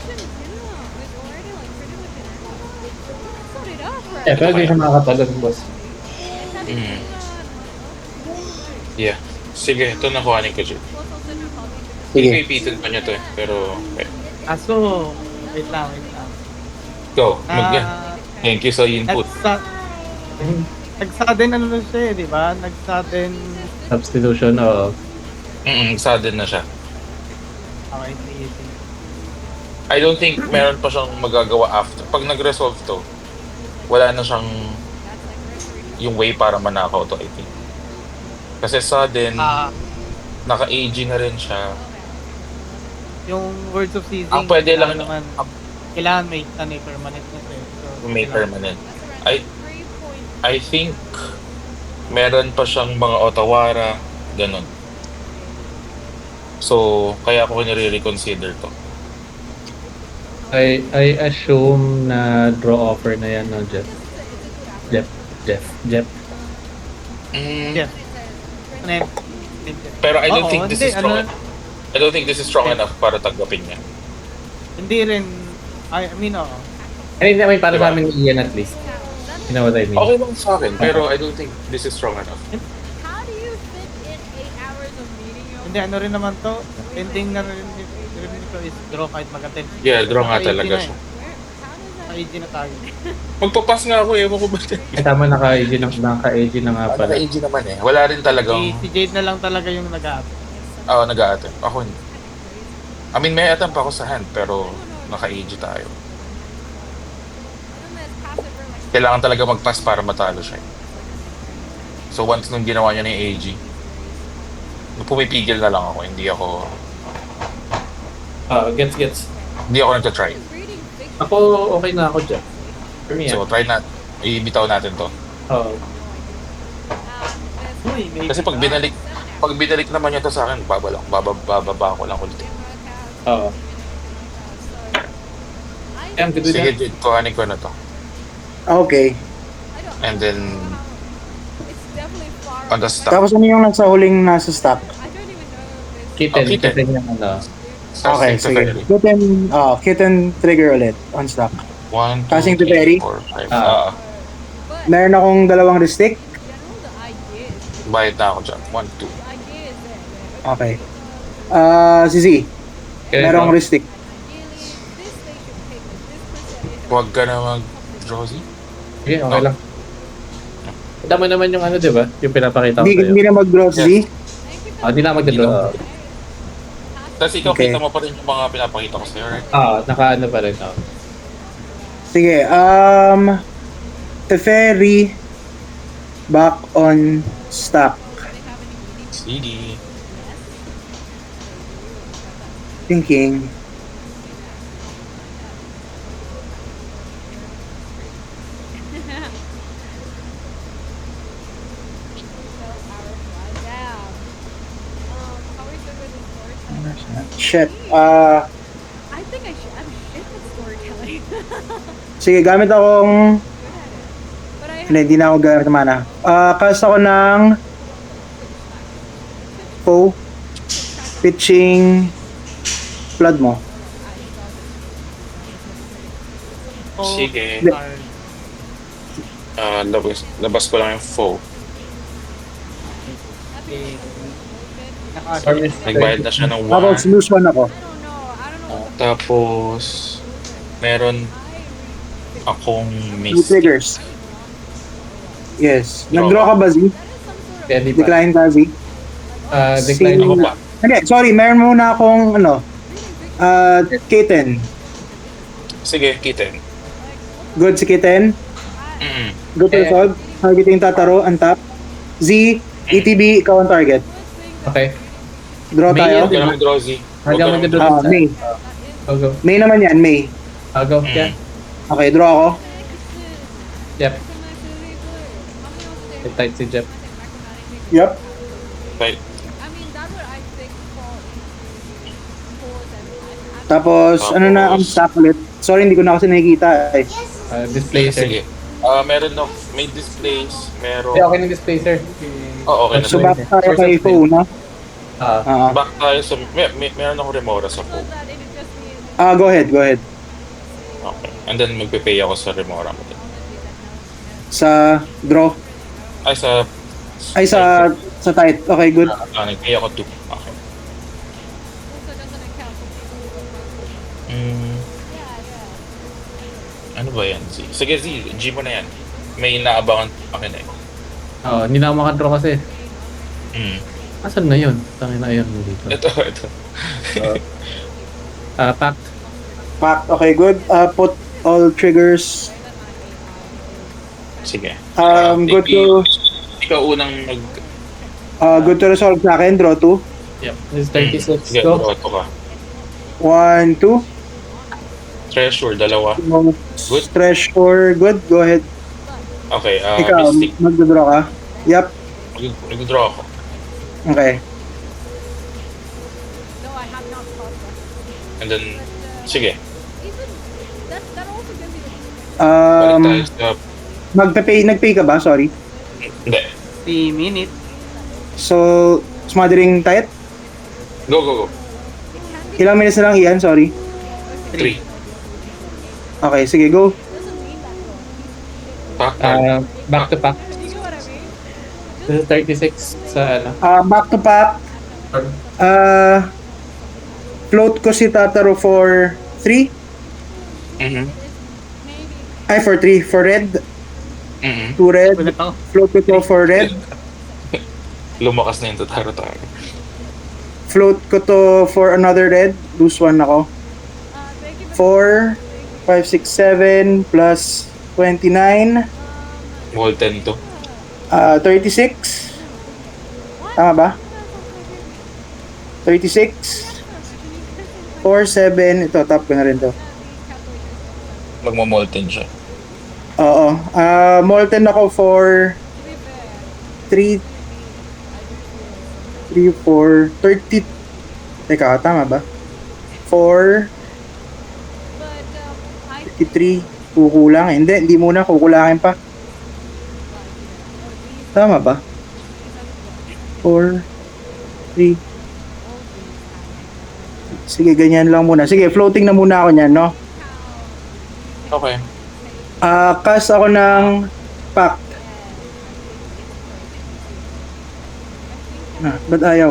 Pero di siya makakatalon, boss. Mm. Yeah. Sige, ito nakuhanin ko, Jade. Sige. Ipipitin pa niya to eh. Pero, Aso, wait lang. go. Mag-yan. Thank you sa input. Nag-sudden ano na siya eh, di ba? Nag-sudden. Substitution o... Sudden na siya. Okay, sige. I don't think meron pa siyang magagawa after. Pag nag-resolve to, wala na siyang yung way para manakaw to, I think. Kasi sudden, naka-AG na rin siya. Yung Words of Seizing, Ang pwede lang naman, kailangan may permanent na eh. So, may kailangan- permanent. 3 points. I think meron pa siyang mga Otawara, ganun. So, kaya ako nire-reconsider to. I assume na draw offer na yan, no, Jeff? Jeff. Yeah. Ano yun? Pero I don't Oo, think this hindi, is strong. ano- I don't think this is strong enough para tanggapin niya. Hindi rin, I mean, oo. I mean, para Diba? sa amin yan at least. You know what I mean? Okay lang sa akin, pero I don't think this is strong enough. How do you fit in 8 hours of meeting? Hindi, ano rin naman to, ending na rin nito is draw kahit mag-attend. Yeah, draw nga Naka-AG talaga na siya. How does that? Naka-AG na tayo. Magpapas nga ako, ewan ko ba? Eh, tama, naka-AG na nga pala. Naka-AG naman eh. Wala rin talagang, Si Jade na lang talaga yung nag-a-attend. nag-a-attempt. Ako hindi. I mean, may attempt ako sa hand, pero naka-AG tayo. Kailangan talaga mag-pass para matalo siya. So once nung ginawa niya ng AG, pumipigil na lang ako. Hindi ako Gets. nagtatry. Reading fiction. Ako, okay na ako, Jeff. For me, So try na, ibitaw natin to. oh. Uy, may Kasi pag binalik naman niya to sa akin, bababa ko lang ulit. Oo. I'm good with Sige, that. Jade, kuhanin ko na to. Okay. And then, It's definitely far. on the stop. Tapos ano yung nasa huling nasa stock? I don't even know if Kitten, Oh, kitten. kitten yung ano. Okay, sige. Kitten trigger ulit on stock. 1, 2, Casting to 3, Perry? 4, 5. Ah. but Meron akong dalawang restrict. general the idea is Bayad na ako dyan. 1, 2. the idea is there. Okay. Si Z, Kaya merong no? restrict. Ideally, this they should pick this percentage. Huwag ka na mag-Josie. Okay, okay lang. Tama naman yung ano, di ba? Yung pinapakita ko sa'yo. Hindi na mag-draw si Z. Thank you for Hindi na magdadraw. Tapos ikaw, Okay. kita mo pa rin yung mga pinapakita ko sa'yo, right? Naka-ano pa rin. Oh. Sige, Teferi back on stock. Sige. Thinking. Shit. I think I'm shit at storytelling. Sige, gamit akong... But I Hindi na ako gamit ng mana. Cast ako ng... Foe. Pitching... Flood mo. Sige. are Labas ko lang yung foe. naka-attend. Nagbayad na siya ng Tapos 1. lose one ako. don't know. Tapos, meron akong Two miss. triggers. Yes. Nag-draw ka ba, Z? Kaya di ba? Decline ka, Z? Decline Ako ako. pa. Hindi, sorry. Meron muna akong, Kitten. Sige, kitten. Good si Kitten. Good to resolve. Targeting Tataro, untap. Z, ETB, ikaw ang target. Okay. Draw May tayo. Huwag ka na mag-draw, Z. Huwag ka na Mag-draw. mag-draw. May. Go. May naman yan, May. Go. Yeah. Okay, draw ako. Yep. Tight si Jeff. Yup. Right. I mean, that's what I think fall into pause and Tapos, ano na ang stock ulit? Sorry, hindi ko na kasi nakikita eh. Displacer. Sige. Meron no, may displays, meron... Okay na displacer. Oo, okay na. So, back tayo kay Foe, no? Back tayo sa... meron akong remora sa so phone. that it would just be Go ahead. Okay. And then magpe-pay ako sa remora mo din. Sa draw. Ay, sa... Ay, sa tight. Okay, good. Nag-pay ako 2. Okay. also doesn't account for people who are Ano ba yan, Z? Sige, Z. G mo na yan. May inaabangan akin eh. Hindi na ako makadraw kasi. Mm. Asan na yun? Tangin na yun dito. Ito. Pact. Pack. Okay, good. Put all triggers. Sige. Good to... Ikaw unang mag... Good to resolve sa akin. Draw 2. Yep. This is 36. Sige, Go. draw to ka. 1, 2. Treasure, dalawa. Good. Treasure, good. Go ahead. Okay, Ikaw, Mystic. magdodraw ka? Yep. Nag-draw ako. Okay. No, I have not thought that. And then, sige. Even that also gives you the Balik tayo sa... Nagpay ka ba? Sorry. Hindi. 3 minutes. So, smothering tight? Go. Ilang minutes na lang iyan? Sorry. 3. Okay, sige, go. doesn't mean that though. Pack. Back to pack. You know what I mean? This is 36 sa ano. Back to pack. Float ko si Tataro for 3. Mhm. Maybe. Ay, for 3. For red. Mhm. 2 red. Ulit ako. Float ko to for red. Lumakas na yung Totaro. Float ko to for another red. Lose 1 ako. Thank you 4, 5, 6, 7 plus 29. Molten to. 36. Tama ba? 36. 4, 7. Ito, top ko na rin to. Magmo-molten siya. Oo. Molten ako for 3, 4, 30. Teka, tama ba? 4, But I 53. Kukulang. Hindi muna. Kukulangin pa. Tama ba? 4, 3. Sige, ganyan lang muna. Sige, floating na muna ako niyan, no? Okay. Cast ako ng pact. Ba't ayaw?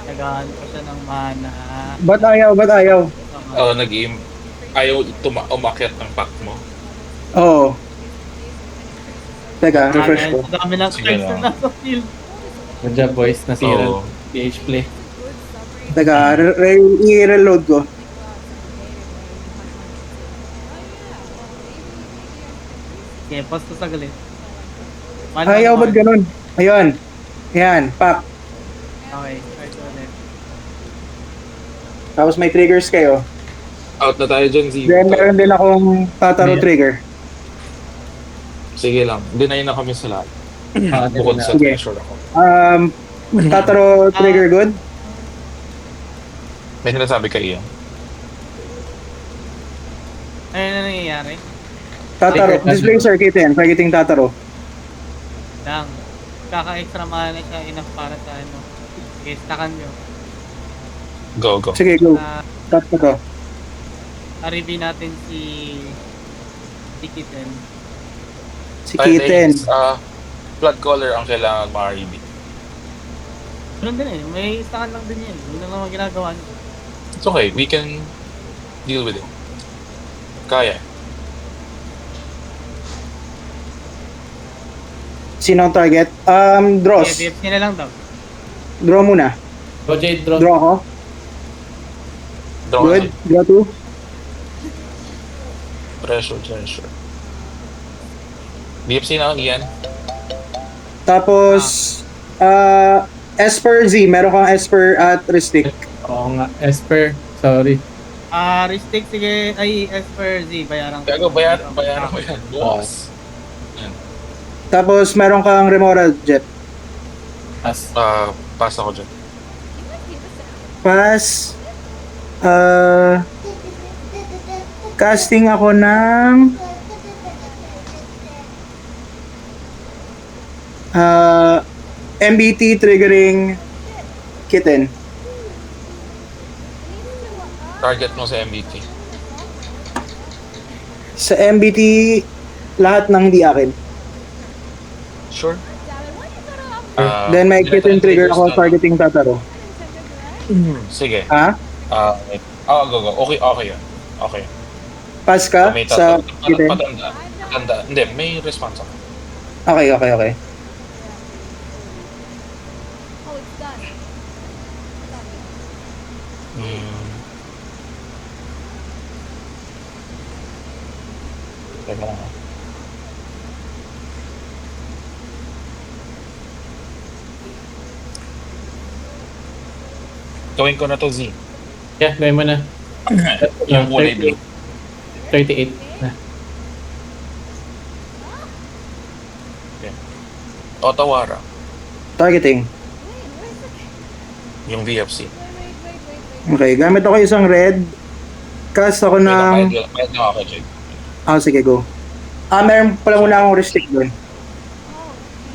Nagahan ko siya ng mana. Ba't ayaw? Nag-aim. Ayaw umakyat ng pack mo. Oo. Teka, refresh ko. Ang dami ng Sige strikes lang. na nasa field. Good job boys, nasira Oo. PH play. Teka, i-reload ko. Okay, pause to saglit. Ayaw, ba't ganun? Ayun. Ayan, pact. Okay, start ulit. Tapos may triggers kayo. Out na tayo dyan, Z. Then meron din akong Tataro trigger. Sige lang. Deny na kami sa lahat. Ah, Bukod sa Sige. treasure ako. Tataro trigger good? May sinasabi ka Ian. Ano na nangyayari? Tataro. Display circuit yan. Targeting Tataro. Lang. Kaka-extra mana siya enough para sa ano. Okay, stackan nyo. Go. Sige, go. Tap ko to. Review natin si Kitten. Si Kitten. Blood color ang kailangan ma-read. Ganun din eh. May stackan lang din yan. Yun lang naman ginagawa nyo. It's okay. We can deal with it. Kaya. Sino ang target? Draws. Okay, BFC na lang daw. Draw muna. Go Jade, draw. Draw ako. Draw Good. kasi. Draw 2. Treasure. BFC na ang Ian. Tapos, Esper Z. Meron kang Esper at Restrict. Oo nga, Esper. Sorry. Restrict sige. Ay, as per Z. Bayaran ko. Gago, bayaran mo yan. Boss. Tapos, meron kang Remora Jet. Pass. Pass ako dyan. Pass. Casting ako ng MBT triggering Kitten. Target mo sa MBT. Sa MBT, lahat ng hindi akin. Sure. Then may Kitten trigger ako targeting Tataro. Sige. Ha? Go. Okay yan. Okay. Pass ka May sa Kitten? patanda. Hindi, may response ako. Okay. Oh, it's done. Teka lang. Gawin ko na to, Z. Yeah, gawin mo na. Yung kulay blue. 38 na. Otawara. Targeting. Yung VFC. Okay, gamit ako isang red. Cast ako ng... Bayad na ako, Jake. Sige, go. Meron pala muna akong restrict doon.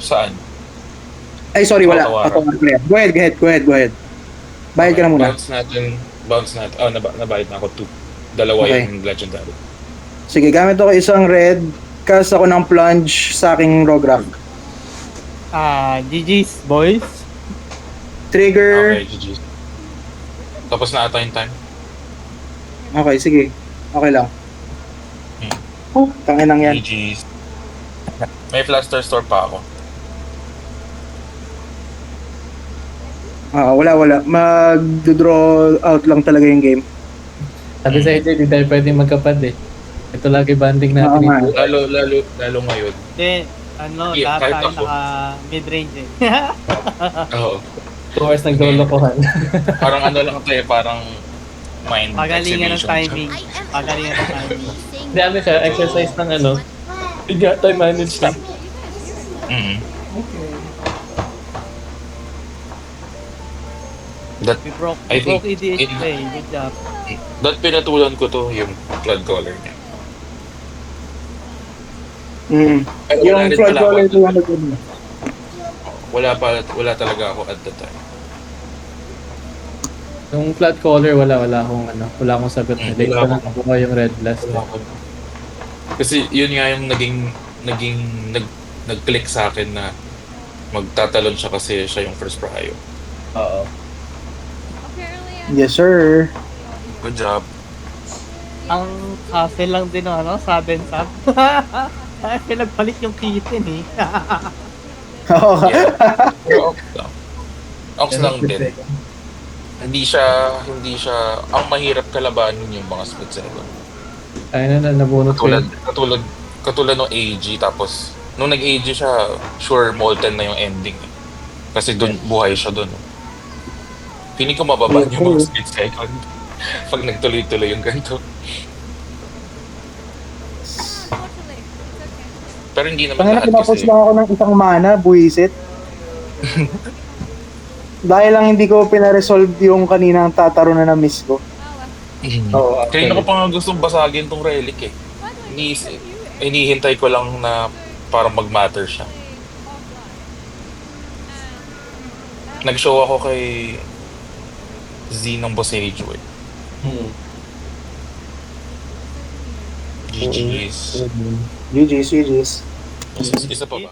Saan? Ay, sorry, wala. Otawara. Otawara. Go ahead. Bayad ka na muna. Bounce natin. Oh, nabayad na ako 2. Dalawa Okay. yung legendary. Sige, gamit ako isang red. Cast ako ng plunge sa aking Rograk. GG's, boys. Trigger. Okay, GG. Tapos na ata yung time. Okay, sige. Okay lang. Tangin lang yan. GG. May Fluster Store pa ako. Wala. Mag-draw out lang talaga yung game. Sabi sa inyo, hindi tayo pwedeng magkapad eh. Ito lagi banding natin. Oo nga. Lalo ngayon. Hindi, Yeah, lahat kahit tayo ako. naka mid-range eh. Oo. 2 hours naglolokohan. Parang lang to parang mind Pagalingan ng exhibition. timing. Pagalingan ng timing. Hindi, ano siya, exercise ng time management. Mhm. That, We broke I think EDH in- play. Good job. pinatulan ko to yung flood color niya. Ay, wala Yung rin flood pala ako color at to the yung time. Wala talaga ako at the time. Yung flat color, wala akong sagot na. Late Wala pa lang akong- nakuha yung red blast. Kasi yun nga yung nag-click sa akin na magtatalon siya kasi siya yung first prio. Oo. Apparently, Yes, sir. Good job. Ang hassle lang din sub and sub. Kaya nagpalit yung kitten eh. Oo. Pero Ox lang. Ox lang din. Hindi siya, ang mahirap kalabanin yung mga split second. Ayun na, nabunot ko Katulad ng AG, tapos nung nag-AG siya, sure molten na yung ending. Kasi doon buhay siya doon. Feeling ko mababa yung mga split second pag nagtuloy-tuloy yung ganito. unfortunately, it's okay. Pero hindi naman Tangina, lahat pinapos kasi. lang ako ng isang mana, buwisit. Dahil lang hindi ko pinaresolve yung kaninang tatarunan na miss ko. Oo, Kaya ako pa nga gustong basagin tong relic eh. By the way, Hinihintay ko lang na parang mag-matter siya. Nag-show ako kay Z ng Bosejo eh. GG's. GG's. Isa pa ba?